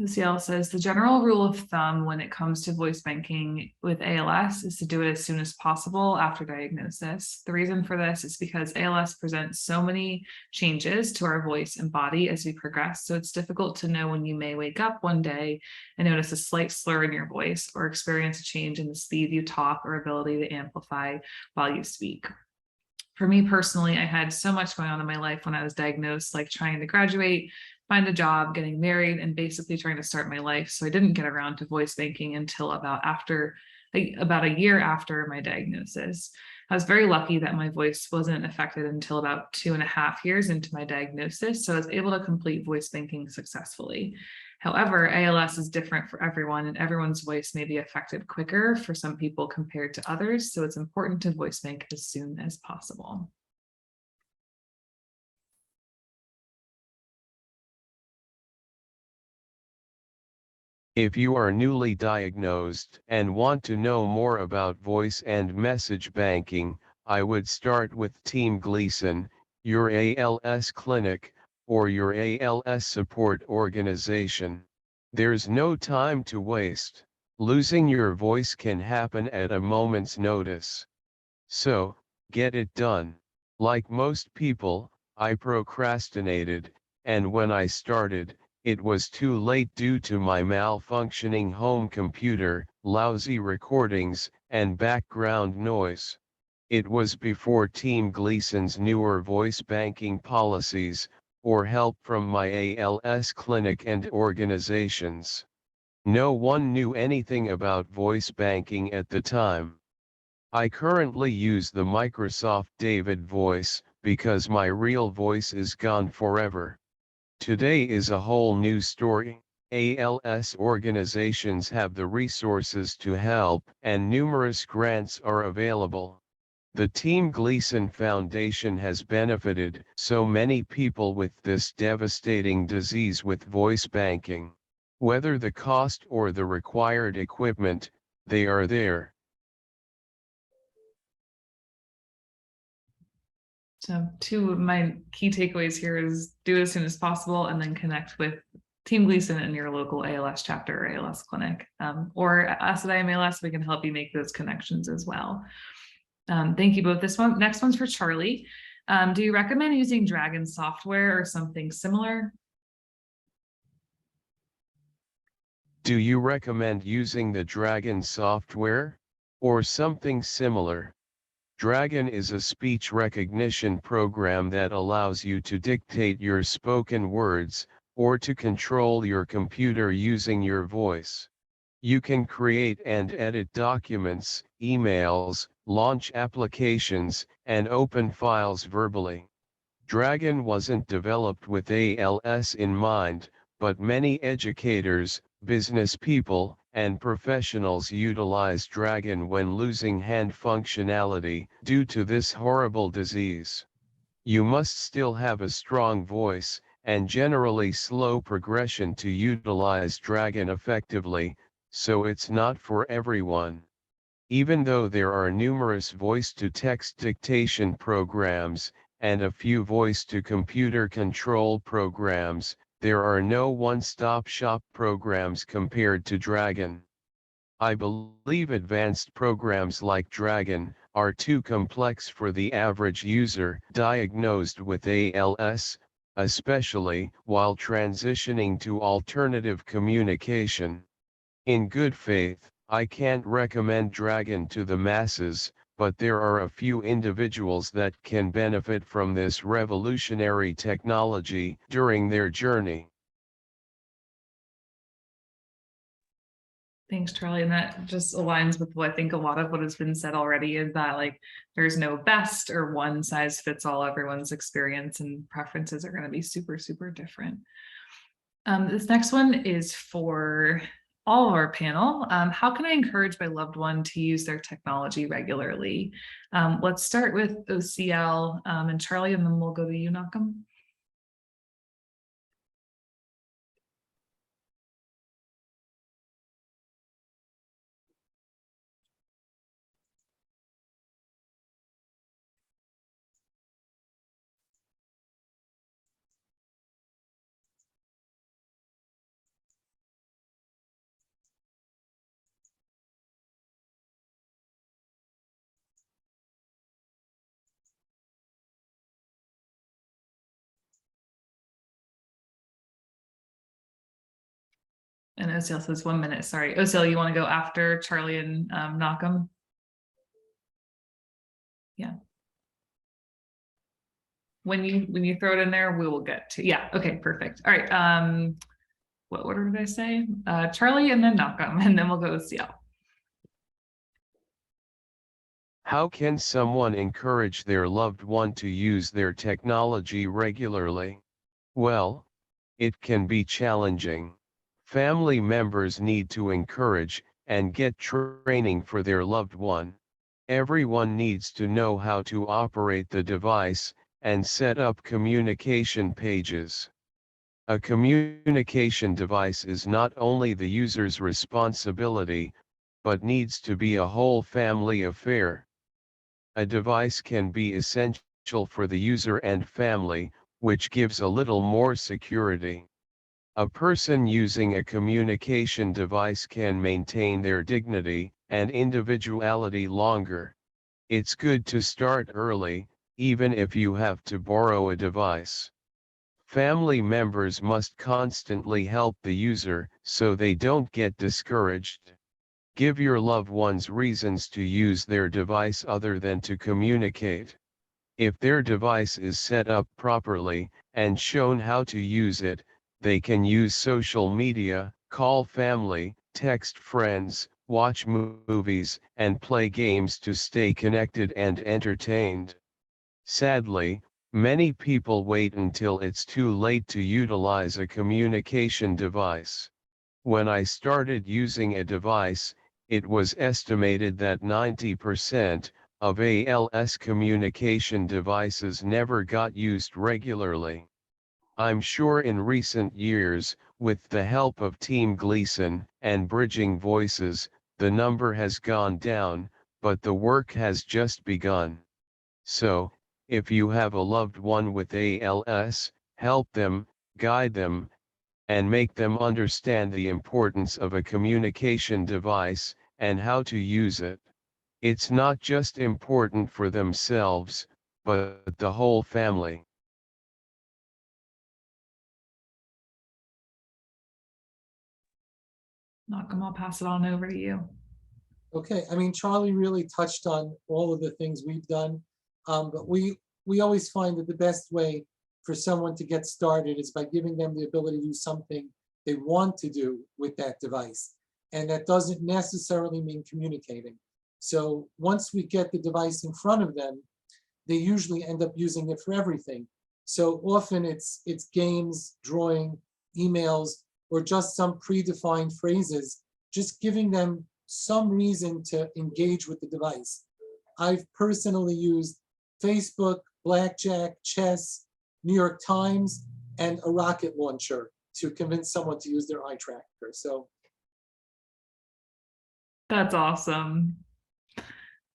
OCL says, the general rule of thumb when it comes to voice banking with ALS is to do it as soon as possible after diagnosis. The reason for this is because ALS presents so many changes to our voice and body as we progress. So it's difficult to know when you may wake up one day and notice a slight slur in your voice or experience a change in the speed you talk or ability to amplify while you speak. For me personally, I had so much going on in my life when I was diagnosed, like trying to graduate, find a job, getting married, and basically trying to start my life. So I didn't get around to voice banking until about a year after my diagnosis. I was very lucky that my voice wasn't affected until about 2.5 years into my diagnosis. So I was able to complete voice banking successfully. However, ALS is different for everyone, and everyone's voice may be affected quicker for some people compared to others. So it's important to voice bank as soon as possible. If you are newly diagnosed and want to know more about voice and message banking, I would start with Team Gleason, your ALS clinic, or your ALS support organization. There's no time to waste. Losing your voice can happen at a moment's notice. So, get it done. Like most people, I procrastinated, and when I started, it was too late due to my malfunctioning home computer, lousy recordings, and background noise. It was before Team Gleason's newer voice banking policies, or help from my ALS clinic and organizations. No one knew anything about voice banking at the time. I currently use the Microsoft David voice, because my real voice is gone forever. Today is a whole new story. ALS organizations have the resources to help, and numerous grants are available. The Team Gleason Foundation has benefited so many people with this devastating disease with voice banking. Whether the cost or the required equipment, they are there. So two of my key takeaways here is do it as soon as possible and then connect with Team Gleason in your local ALS chapter or ALS clinic, or us at I AM ALS, we can help you make those connections as well. Thank you both. Next one's for Charlie. Do you recommend using Dragon software or something similar? Do you recommend using the Dragon software or something similar? Dragon is a speech recognition program that allows you to dictate your spoken words, or to control your computer using your voice. You can create and edit documents, emails, launch applications, and open files verbally. Dragon wasn't developed with ALS in mind, but many educators, business people, and professionals utilize Dragon when losing hand functionality due to this horrible disease. You must still have a strong voice, and generally slow progression to utilize Dragon effectively, so it's not for everyone. Even though there are numerous voice-to-text dictation programs, and a few voice-to-computer control programs, there are no one-stop-shop programs compared to Dragon. I believe advanced programs like Dragon are too complex for the average user diagnosed with ALS, especially while transitioning to alternative communication. In good faith, I can't recommend Dragon to the masses, but there are a few individuals that can benefit from this revolutionary technology during their journey. Thanks, Charlie. And that just aligns with what I think a lot of what has been said already is that like there's no best or one size fits all. Everyone's experience and preferences are going to be super, super different. This next one is for all of our panel. How can I encourage my loved one to use their technology regularly? Let's start with OCL and Charlie, and then we'll go to you, Nakam. And OCL says 1 minute. Sorry, OCL, you want to go after Charlie and Nakam? Yeah. When you throw it in there, we will get to, yeah, okay, perfect. All right, what order did I say? Charlie and then Nakam, and then we'll go OCL. How can someone encourage their loved one to use their technology regularly? Well, it can be challenging. Family members need to encourage and get training for their loved one. Everyone needs to know how to operate the device and set up communication pages. A communication device is not only the user's responsibility, but needs to be a whole family affair. A device can be essential for the user and family, which gives a little more security. A person using a communication device can maintain their dignity and individuality longer. It's good to start early, even if you have to borrow a device. Family members must constantly help the user so they don't get discouraged. Give your loved ones reasons to use their device other than to communicate. If their device is set up properly and shown how to use it, they can use social media, call family, text friends, watch movies, and play games to stay connected and entertained. Sadly, many people wait until it's too late to utilize a communication device. When I started using a device, it was estimated that 90% of ALS communication devices never got used regularly. I'm sure in recent years, with the help of Team Gleason and Bridging Voices, the number has gone down, but the work has just begun. So, if you have a loved one with ALS, help them, guide them, and make them understand the importance of a communication device and how to use it. It's not just important for themselves, but the whole family. Nakam, I'll pass it on over to you. Okay, I mean, Charlie really touched on all of the things we've done, but we always find that the best way for someone to get started is by giving them the ability to do something they want to do with that device. and that doesn't necessarily mean communicating. So once we get the device in front of them, they usually end up using it for everything. So often it's games, drawing, emails, or just some predefined phrases, just giving them some reason to engage with the device. I've personally used Facebook, blackjack, chess, New York Times, and a rocket launcher to convince someone to use their eye tracker. So That's awesome.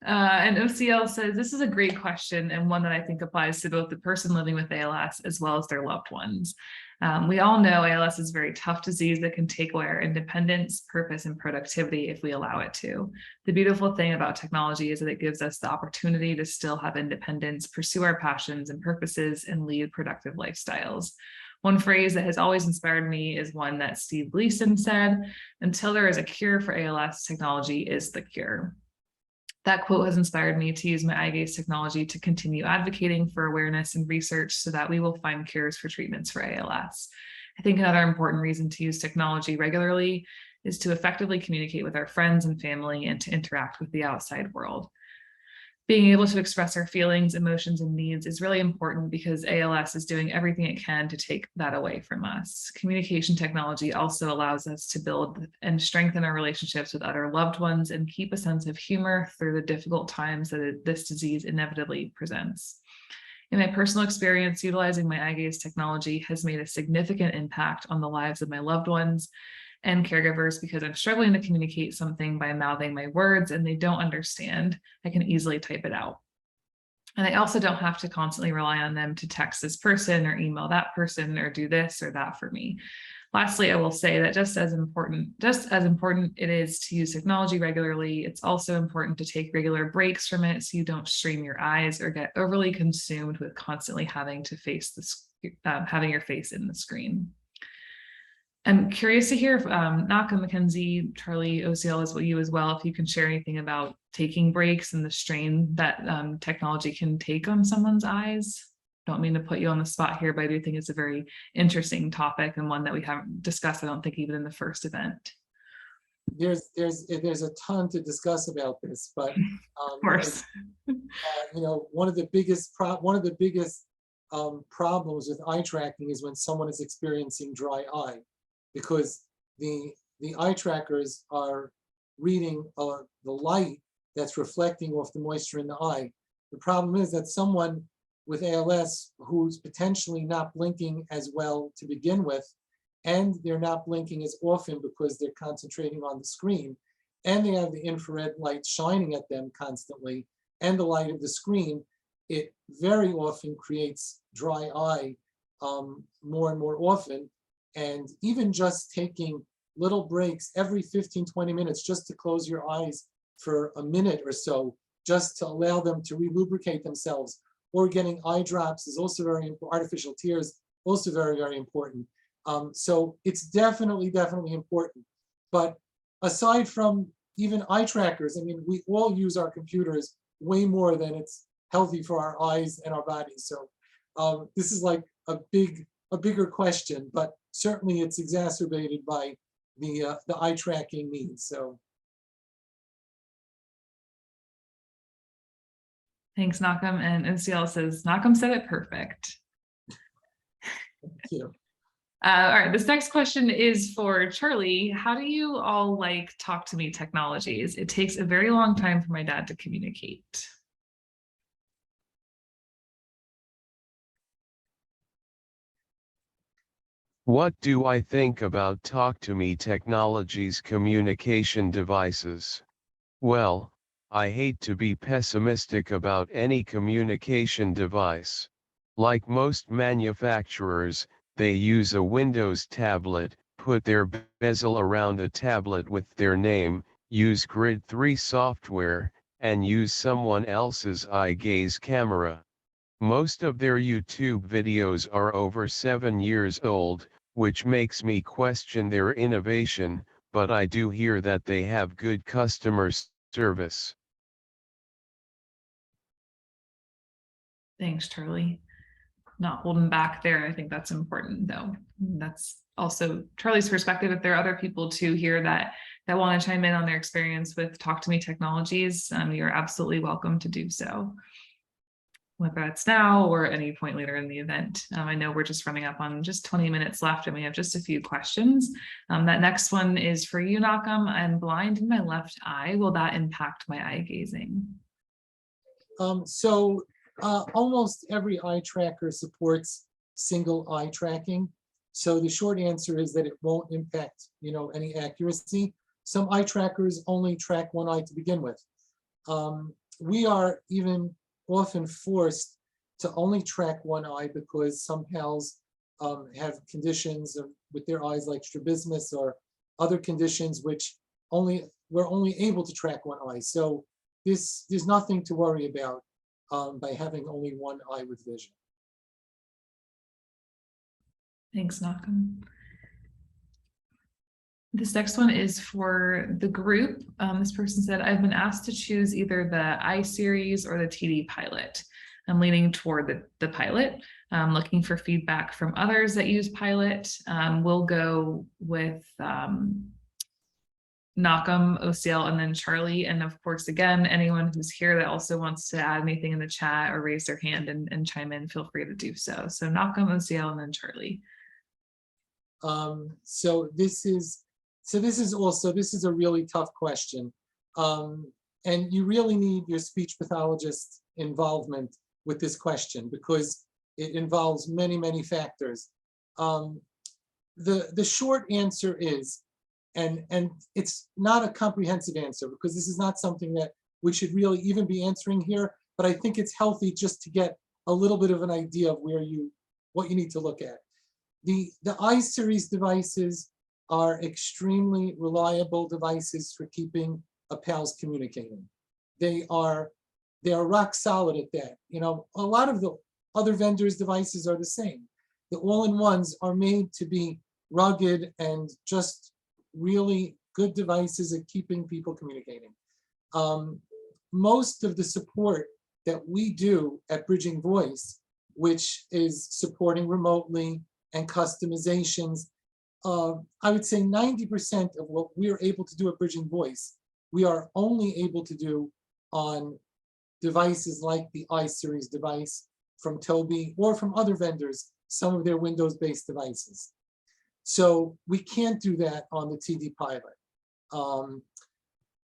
And OCL says, this is a great question and one that I think applies to both the person living with ALS as well as their loved ones. We all know ALS is a very tough disease that can take away our independence, purpose, and productivity if we allow it to. The beautiful thing about technology is that it gives us the opportunity to still have independence, pursue our passions and purposes, and lead productive lifestyles. One phrase that has always inspired me is one that Steve Gleason said, "Until there is a cure for ALS, technology is the cure." That quote has inspired me to use my eye gaze technology to continue advocating for awareness and research so that we will find cures for treatments for ALS. I think another important reason to use technology regularly is to effectively communicate with our friends and family and to interact with the outside world. Being able to express our feelings, emotions, and needs is really important because ALS is doing everything it can to take that away from us. Communication technology also allows us to build and strengthen our relationships with other loved ones and keep a sense of humor through the difficult times that this disease inevitably presents. In my personal experience, utilizing my eye gaze technology has made a significant impact on the lives of my loved ones and caregivers because I'm struggling to communicate something by mouthing my words and they don't understand. I can easily type it out. And I also don't have to constantly rely on them to text this person or email that person or do this or that for me. Lastly, I will say that just as important it is to use technology regularly, it's also important to take regular breaks from it so you don't strain your eyes or get overly consumed with constantly having to face having your face in the screen. I'm curious to hear if Nacho, Mackenzie, Charlie, OCL is you as well, if you can share anything about taking breaks and the strain that technology can take on someone's eyes. Don't mean to put you on the spot here, but I do think it's a very interesting topic and one that we haven't discussed, I don't think, even in the first event. there's a ton to discuss about this, but Of course. you know, one of the biggest problems with eye tracking is when someone is experiencing dry eye, because the eye trackers are reading the light that's reflecting off the moisture in the eye. The problem is that someone with ALS who's potentially not blinking as well to begin with, and they're not blinking as often because they're concentrating on the screen, and they have the infrared light shining at them constantly, and the light of the screen, it very often creates dry eye more and more often. And even just taking little breaks every 15-20 minutes just to close your eyes for a minute or so, just to allow them to re-lubricate themselves, or getting eye drops is also very important. Artificial tears, also very, very important. So it's definitely important. But aside from even eye trackers, I mean, we all use our computers way more than it's healthy for our eyes and our bodies. So this is like a bigger question, but certainly it's exacerbated by the eye tracking needs. So Thanks, Nakam. And OCL says, Nakam said it perfect. thank you. All right, this next question is for Charlie. How do you all like talk to me technologies? It takes a very long time for my dad to communicate. What do I think about Talk to Me Technologies communication devices? Well, I hate to be pessimistic about any communication device. Like most manufacturers, they use a Windows tablet, put their bezel around a tablet with their name, use Grid 3 software, and use someone else's eye gaze camera. Most of their YouTube videos are over 7 years old, which makes me question their innovation, but I do hear that they have good customer service. Thanks, Charlie. Not holding back there. I think that's important, though. That's also Charlie's perspective. If there are other people too here that that want to chime in on their experience with Talk to Me technologies, you're absolutely welcome to do so, whether that's now or any point later in the event. I know we're just running up on just 20 minutes left and we have just a few questions. That next one is for you, Nakam. I'm blind in my left eye. Will that impact my eye gazing? Almost every eye tracker supports single eye tracking. So the short answer is that it won't impact, any accuracy. Some eye trackers only track one eye to begin with. We are even often forced to only track one eye because some PALs have conditions with their eyes like strabismus or other conditions which we're only able to track one eye. So there's nothing to worry about by having only one eye with vision. Thanks, Nakam. This next one is for the group. This person said, I've been asked to choose either the I series or the TD pilot. I'm leaning toward the pilot. I'm looking for feedback from others that use pilot. We'll go with Nakam, OCL, and then Charlie. And of course, again, anyone who's here that also wants to add anything in the chat or raise their hand and chime in, feel free to do so. So Nakam, OCL, and then Charlie. This is a really tough question. And you really need your speech pathologist involvement with this question because it involves many, many factors. The short answer is, and it's not a comprehensive answer because this is not something that we should really even be answering here, but I think it's healthy just to get a little bit of an idea of what you need to look at. The I series devices are extremely reliable devices for keeping PALs communicating. They are rock solid at that. A lot of the other vendors' devices are the same. The all-in-ones are made to be rugged and just really good devices at keeping people communicating. Most of the support that we do at Bridging Voice, which is supporting remotely and customizations, I would say 90% of what we're able to do at Bridging Voice, we are only able to do on devices like the I-Series device from Toby or from other vendors, some of their Windows-based devices. So we can't do that on the TD pilot. On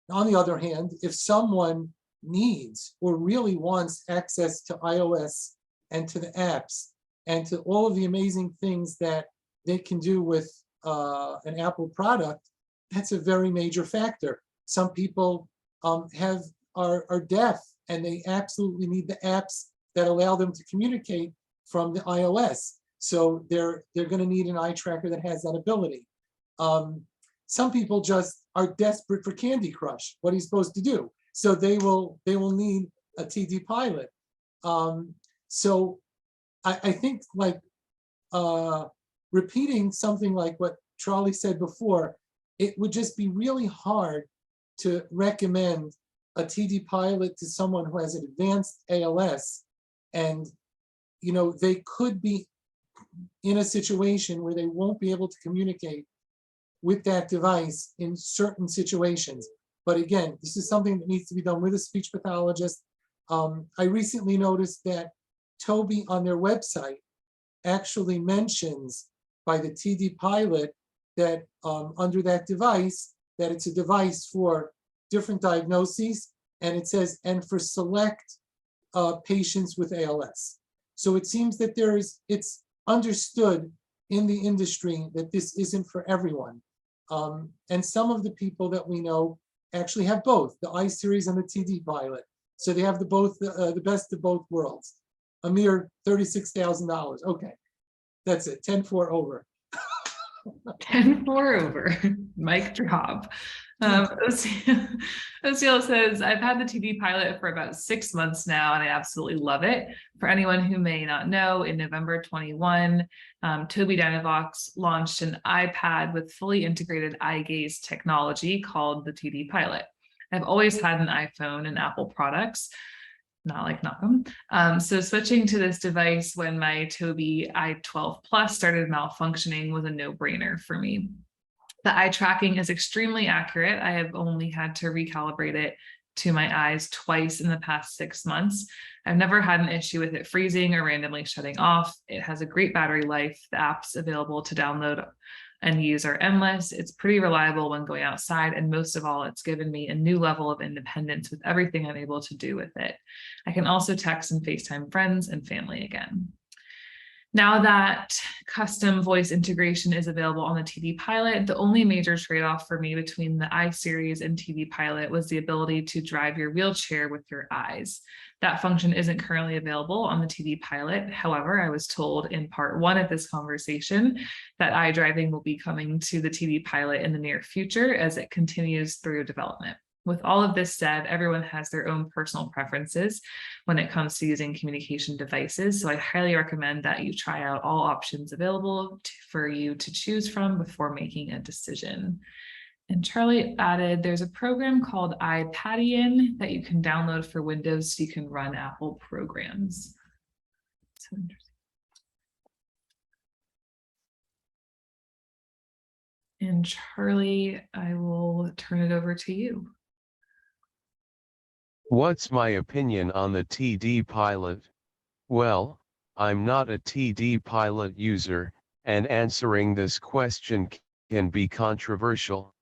the other hand, if someone needs or really wants access to iOS and to the apps and to all of the amazing things that they can do with an Apple product, that's a very major factor. Some people are deaf and they absolutely need the apps that allow them to communicate from the iOS. So they're going to need an eye tracker that has that ability. Some people just are desperate for Candy Crush. What are you supposed to do? So they will need a TD pilot. So I think like repeating something like what Charlie said before, it would just be really hard to recommend a TD pilot to someone who has an advanced ALS, and they could be in a situation where they won't be able to communicate with that device in certain situations. But again, this is something that needs to be done with a speech pathologist. I recently noticed that Toby on their website actually mentions by the TD pilot that under that device, that it's a device for different diagnoses, and it says, and for select patients with ALS. So it seems that it's understood in the industry that this isn't for everyone. And some of the people that we know actually have both, the I-Series and the TD pilot. So they have the best of both worlds. A mere $36,000. Okay, that's it, 10-4 over. 10-4 over, mic drop. OCL says, I've had the TD pilot for about 6 months now, and I absolutely love it. For anyone who may not know, in November 21, Toby Dynavox launched an iPad with fully integrated eye gaze technology called the TD Pilot. I've always had an iPhone and Apple products, not like Nakam. So switching to this device when my Toby i12 Plus started malfunctioning was a no-brainer for me. The eye tracking is extremely accurate. I have only had to recalibrate it to my eyes twice in the past 6 months. I've never had an issue with it freezing or randomly shutting off. It has a great battery life. The apps available to download and use are endless. It's pretty reliable when going outside. And most of all, it's given me a new level of independence with everything I'm able to do with it. I can also text and FaceTime friends and family again. Now that custom voice integration is available on the TD Pilot, the only major trade-off for me between the iSeries and TD Pilot was the ability to drive your wheelchair with your eyes. That function isn't currently available on the TD Pilot. However, I was told in part 1 of this conversation that iDriving will be coming to the TD Pilot in the near future as it continues through development. With all of this said, everyone has their own personal preferences when it comes to using communication devices. So I highly recommend that you try out all options available for you to choose from before making a decision. And Charlie added, there's a program called iPadian that you can download for Windows so you can run Apple programs. So interesting. And Charlie, I will turn it over to you. What's my opinion on the TD Pilot? Well, I'm not a TD Pilot user, and answering this question can be controversial.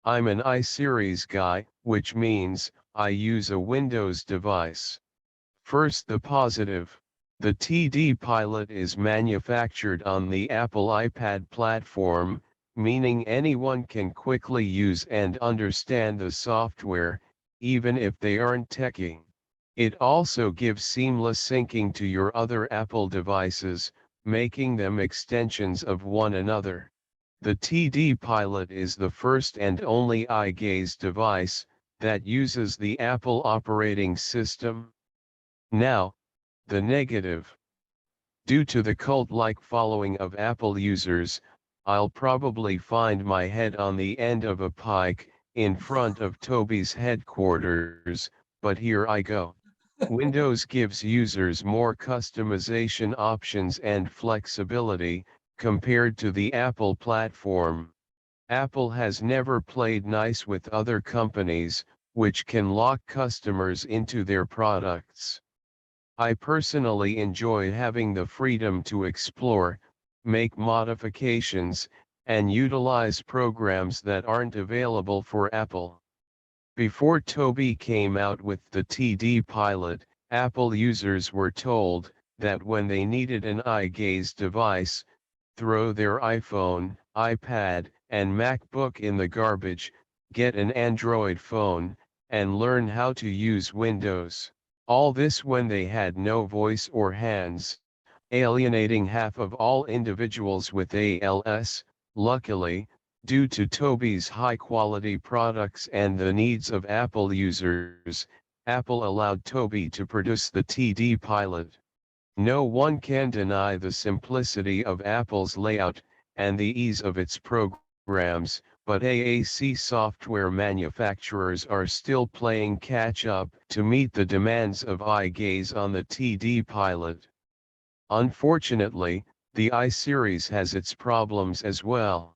I'm an iSeries guy, which means I use a Windows device. First, the positive. The TD Pilot is manufactured on the Apple iPad platform, meaning anyone can quickly use and understand the software, even if they aren't techie. It also gives seamless syncing to your other Apple devices, making them extensions of one another. The TD Pilot is the first and only eye gaze device that uses the Apple operating system. Now, the negative. Due to the cult-like following of Apple users, I'll probably find my head on the end of a pike in front of Toby's headquarters, but here I go. Windows gives users more customization options and flexibility compared to the Apple platform. Apple has never played nice with other companies, which can lock customers into their products. I personally enjoy having the freedom to explore, make modifications, and utilize programs that aren't available for Apple. Before Toby came out with the TD Pilot, Apple users were told that when they needed an eye gaze device, throw their iPhone, iPad, and MacBook in the garbage, get an Android phone, and learn how to use Windows. All this when they had no voice or hands, alienating half of all individuals with ALS. Luckily, due to Toby's high-quality products and the needs of Apple users, Apple allowed Toby to produce the TD Pilot. No one can deny the simplicity of Apple's layout and the ease of its programs, but AAC software manufacturers are still playing catch-up to meet the demands of eye gaze on the TD Pilot. Unfortunately, the iSeries has its problems as well.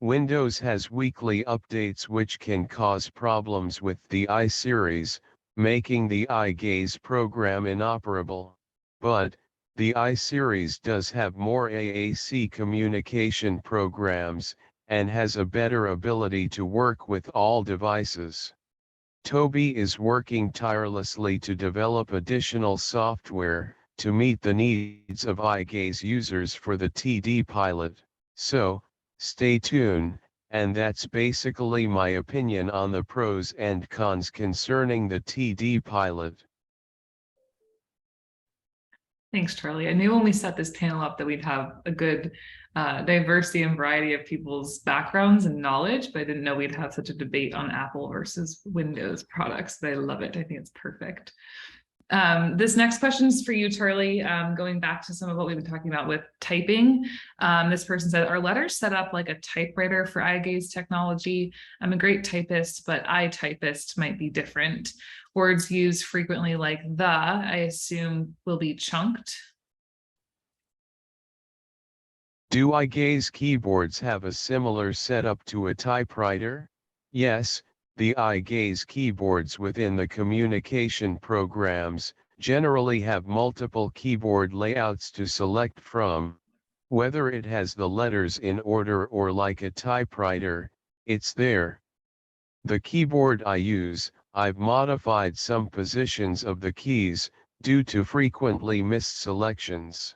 Windows has weekly updates which can cause problems with the iSeries, making the eye gaze program inoperable. But, the iSeries does have more AAC communication programs, and has a better ability to work with all devices. Toby is working tirelessly to develop additional software to meet the needs of eye gaze users for the TD Pilot. So, stay tuned, and that's basically my opinion on the pros and cons concerning the TD Pilot. Thanks, Charlie. I knew when we set this panel up that we'd have a good diversity and variety of people's backgrounds and knowledge, but I didn't know we'd have such a debate on Apple versus Windows products. But I love it. I think it's perfect. This next question is for you, Charlie. Going back to some of what we've been talking about with typing. This person said, are letters set up like a typewriter for eye gaze technology? I'm a great typist, but iTypist might be different. Words used frequently like the, I assume, will be chunked. Do eye gaze keyboards have a similar setup to a typewriter? Yes, the eye gaze keyboards within the communication programs generally have multiple keyboard layouts to select from. Whether it has the letters in order or like a typewriter, it's there. The keyboard I use, I've modified some positions of the keys, due to frequently missed selections.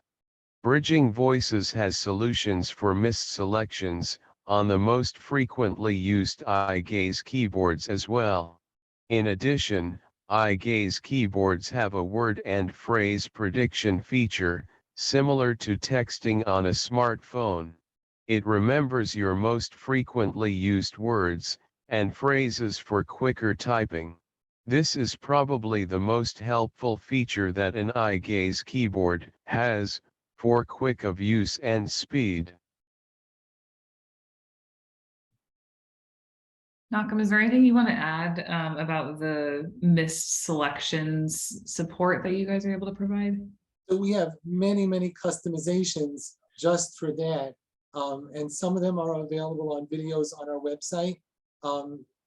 Bridging Voices has solutions for missed selections, on the most frequently used eye gaze keyboards as well. In addition, eye gaze keyboards have a word and phrase prediction feature, similar to texting on a smartphone. It remembers your most frequently used words and phrases for quicker typing. This is probably the most helpful feature that an eye gaze keyboard has, for quick of use and speed. Malcolm, is there anything you want to add about the missed selections support that you guys are able to provide? So we have many, many customizations just for that. And some of them are available on videos on our website.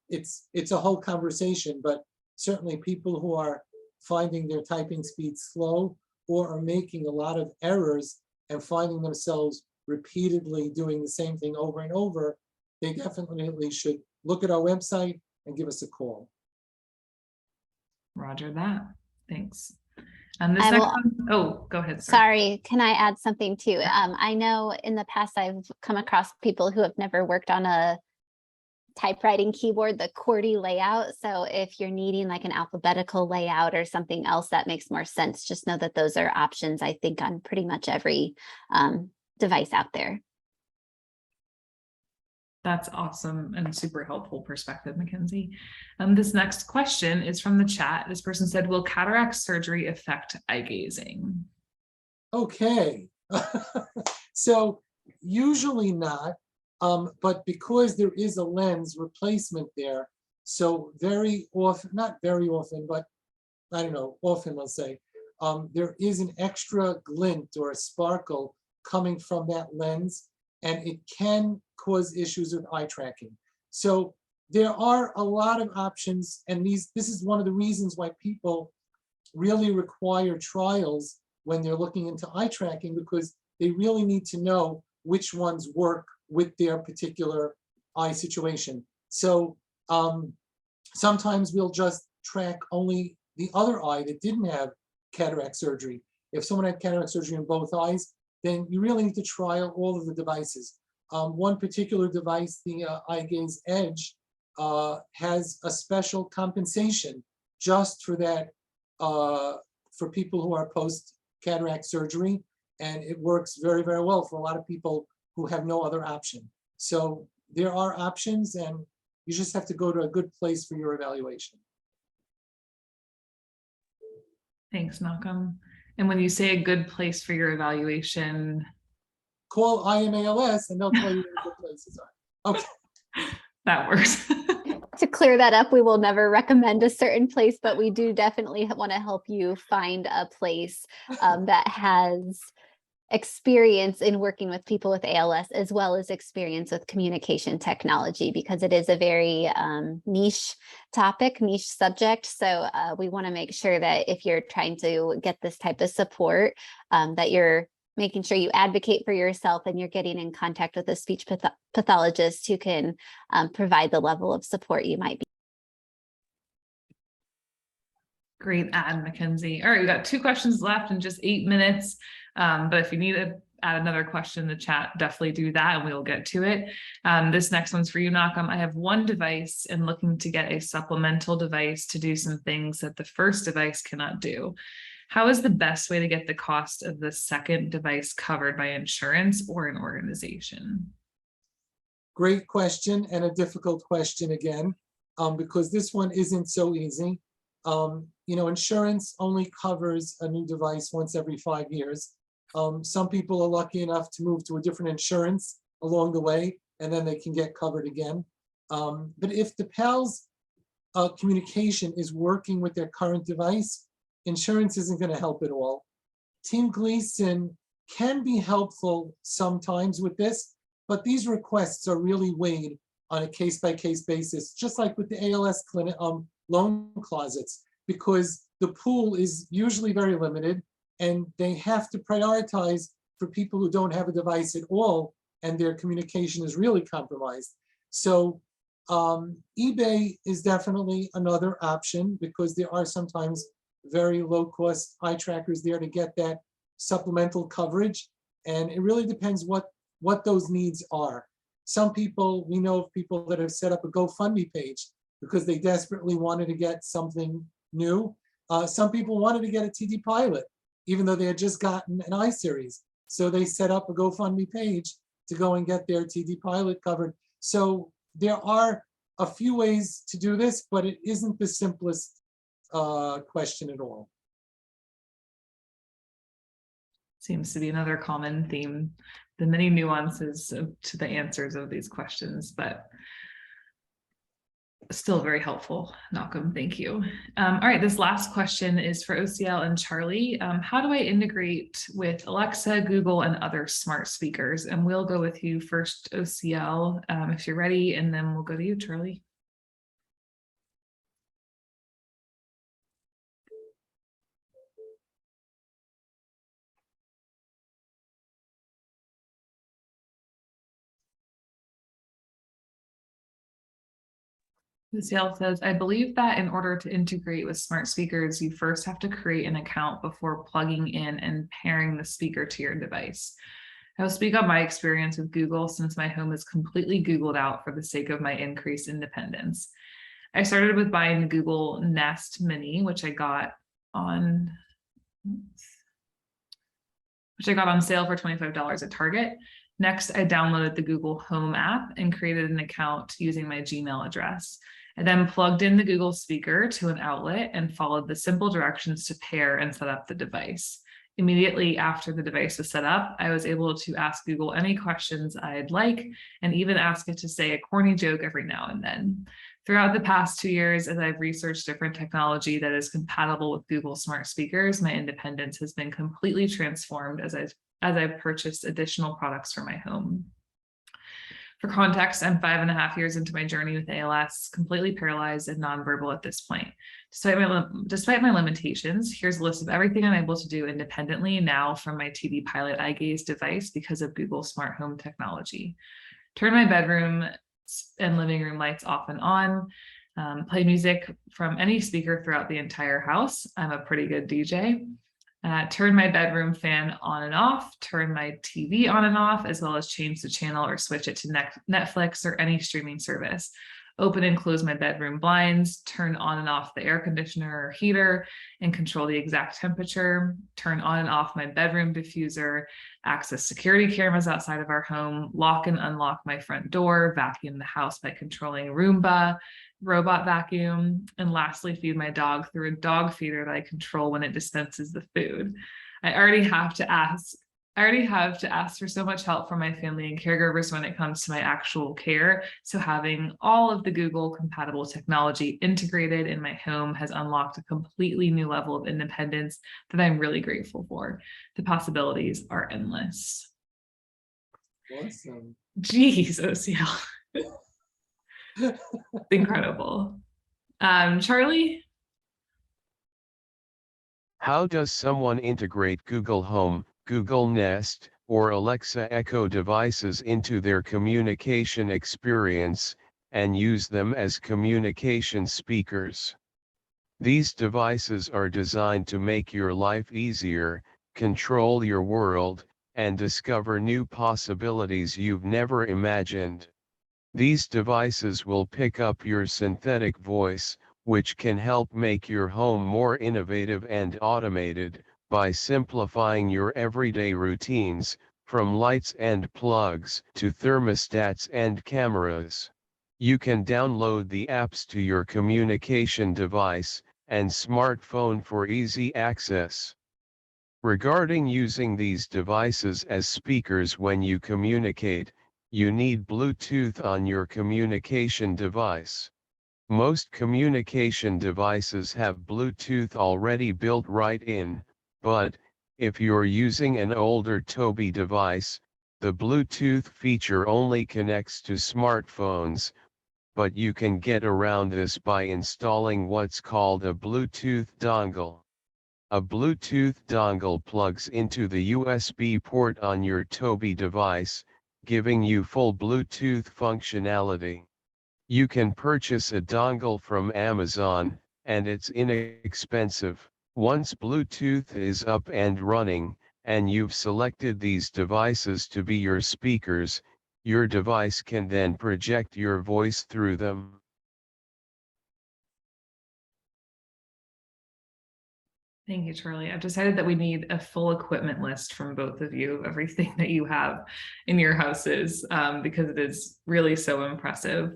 It's a whole conversation, but certainly people who are finding their typing speed slow or are making a lot of errors and finding themselves repeatedly doing the same thing over and over, they definitely should look at our website and give us a call. Roger that. Thanks. And this I next will- one, oh, go ahead. Sorry, can I add something too? I know in the past I've come across people who have never worked on a typewriting keyboard, the QWERTY layout. So if you're needing like an alphabetical layout or something else that makes more sense, just know that those are options, I think, on pretty much every device out there. That's awesome and super helpful perspective, Mackenzie. This next question is from the chat. This person said, will cataract surgery affect eye gazing? Okay. So usually not, but because there is a lens replacement there, so very often, not very often, but I don't know, often let's say, there is an extra glint or a sparkle coming from that lens, and it can cause issues with eye tracking. So there are a lot of options, and this is one of the reasons why people really require trials when they're looking into eye tracking, because they really need to know which ones work with their particular eye situation. So sometimes we'll just track only the other eye that didn't have cataract surgery. If someone had cataract surgery in both eyes, then you really need to trial all of the devices. One particular device, the Eye Gaze Edge, has a special compensation just for that, for people who are post-cataract surgery, and it works very, very well for a lot of people who have no other option. So there are options, and you just have to go to a good place for your evaluation. Thanks, Malcolm. And when you say a good place for your evaluation, call I AM ALS and they'll tell you where the places are. Okay. that works. To clear that up, we will never recommend a certain place, but we do definitely want to help you find a place that has experience in working with people with ALS, as well as experience with communication technology, because it is a very niche topic, niche subject. So we want to make sure that if you're trying to get this type of support, that you're making sure you advocate for yourself and you're getting in contact with a speech pathologist who can provide the level of support you might be. Great ad, Mackenzie. All right, we got 2 questions left in just 8 minutes. But if you need to add another question in the chat, definitely do that and we'll get to it. This next one's for you, Malcolm. I have one device and looking to get a supplemental device to do some things that the first device cannot do. How is the best way to get the cost of the second device covered by insurance or an organization? Great question, and a difficult question again, because this one isn't so easy. You know, insurance only covers a new device once every 5 years. Some people are lucky enough to move to a different insurance along the way, and then they can get covered again. But if the PALS communication is working with their current device, insurance isn't going to help at all. Team Gleason can be helpful sometimes with this, but these requests are really weighed on a case-by-case basis, just like with the ALS clinic loan closets, because the pool is usually very limited and they have to prioritize for people who don't have a device at all and their communication is really compromised. So eBay is definitely another option because there are sometimes very low-cost eye trackers there to get that supplemental coverage. And it really depends what those needs are. Some people, we know of people that have set up a GoFundMe page because they desperately wanted to get something new. Some people wanted to get a TD Pilot, even though they had just gotten an iSeries. So they set up a GoFundMe page to go and get their TD Pilot covered. So there are a few ways to do this, but it isn't the simplest question at all. Seems to be another common theme, the many nuances to the answers of these questions, but still very helpful. Malcolm, thank you. All right, this last question is for OCL and Charlie. How do I integrate with Alexa, Google, and other smart speakers? And we'll go with you first, OCL, if you're ready, and then we'll go to you, Charlie. OCL says, I believe that in order to integrate with smart speakers, you first have to create an account before plugging in and pairing the speaker to your device. I will speak on my experience with Google since my home is completely Googled out for the sake of my increased independence. I started with buying the Google Nest Mini, which I got on sale for $25 at Target. Next, I downloaded the Google Home app and created an account using my Gmail address. I then plugged in the Google speaker to an outlet and followed the simple directions to pair and set up the device. Immediately after the device was set up, I was able to ask Google any questions I'd like and even ask it to say a corny joke every now and then. Throughout the past 2 years, as I've researched different technology that is compatible with Google smart speakers, my independence has been completely transformed as I've purchased additional products for my home. For context, I'm 5.5 years into my journey with ALS, completely paralyzed and nonverbal at this point. Despite my limitations, here's a list of everything I'm able to do independently now from my TD Pilot eye gaze device because of Google Smart Home technology. Turn my bedroom and living room lights off and on, play music from any speaker throughout the entire house. I'm a pretty good DJ. Turn my bedroom fan on and off, turn my TV on and off, as well as change the channel or switch it to Netflix or any streaming service. Open and close my bedroom blinds, turn on and off the air conditioner or heater, and control the exact temperature. Turn on and off my bedroom diffuser, access security cameras outside of our home, lock and unlock my front door, vacuum the house by controlling Roomba, robot vacuum, and lastly, feed my dog through a dog feeder that I control when it dispenses the food. I already have to ask for so much help from my family and caregivers when it comes to my actual care. So having all of the Google compatible technology integrated in my home has unlocked a completely new level of independence that I'm really grateful for. The possibilities are endless. Awesome. Geez, OCL. Incredible. Charlie? How does someone integrate Google Home, Google Nest, or Alexa Echo devices into their communication experience and use them as communication speakers? These devices are designed to make your life easier, control your world, and discover new possibilities you've never imagined. These devices will pick up your synthetic voice, which can help make your home more innovative and automated, by simplifying your everyday routines, from lights and plugs to thermostats and cameras. You can download the apps to your communication device and smartphone for easy access. Regarding using these devices as speakers when you communicate, you need Bluetooth on your communication device. Most communication devices have Bluetooth already built right in, but If you're using an older Toby device, the Bluetooth feature only connects to smartphones, but you can get around this by installing what's called a Bluetooth dongle. A Bluetooth dongle plugs into the USB port on your Toby device, giving you full Bluetooth functionality. You can purchase a dongle from Amazon, and it's inexpensive. Once Bluetooth is up and running, and you've selected these devices to be your speakers, your device can then project your voice through them. Thank you, Charlie. I've decided that we need a full equipment list from both of you, everything that you have in your houses, because it is really so impressive.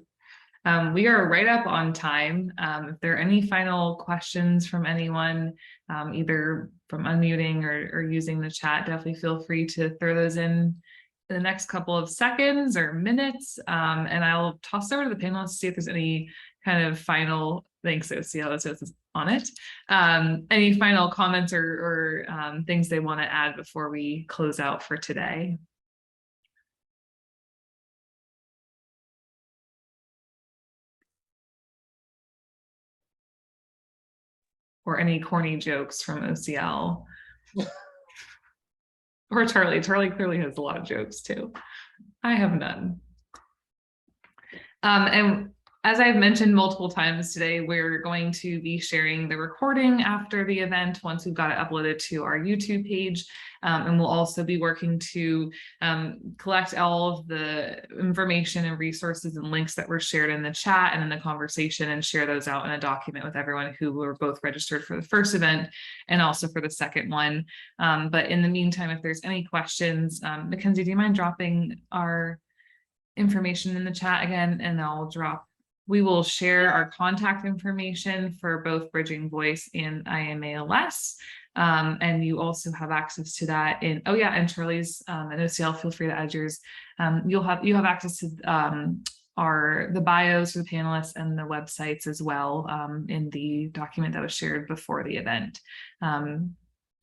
We are right up on time. If there are any final questions from anyone, either from unmuting or using the chat, definitely feel free to throw those in the next couple of seconds or minutes. And I'll toss over to the panelists to see if there's any kind of final, thanks, OCL is on it. Any final comments or things they want to add before we close out for today? Or any corny jokes from OCL. Or Charlie. Charlie clearly has a lot of jokes too. I have none. And as I've mentioned multiple times today, we're going to be sharing the recording after the event once we've got it uploaded to our YouTube page. And we'll also be working to collect all of the information and resources and links that were shared in the chat and in the conversation and share those out in a document with everyone who were both registered for the first event and also for the second one. But in the meantime, if there's any questions, Mackenzie, do you mind dropping our information in the chat again? And we will share our contact information for both Bridging Voice and I AM ALS. And you also have access to that in, oh yeah, and Charlie's and OCL, feel free to add yours. You have access to the bios for the panelists and the websites as well in the document that was shared before the event.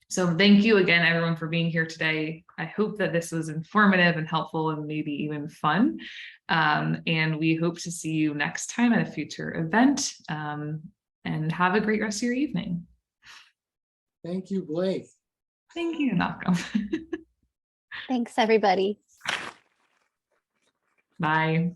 So thank you again, everyone, for being here today. I hope that this was informative and helpful and maybe even fun. And we hope to see you next time at a future event. And have a great rest of your evening. Thank you, Blake. Thank you, Malcolm. Thanks, everybody. Bye.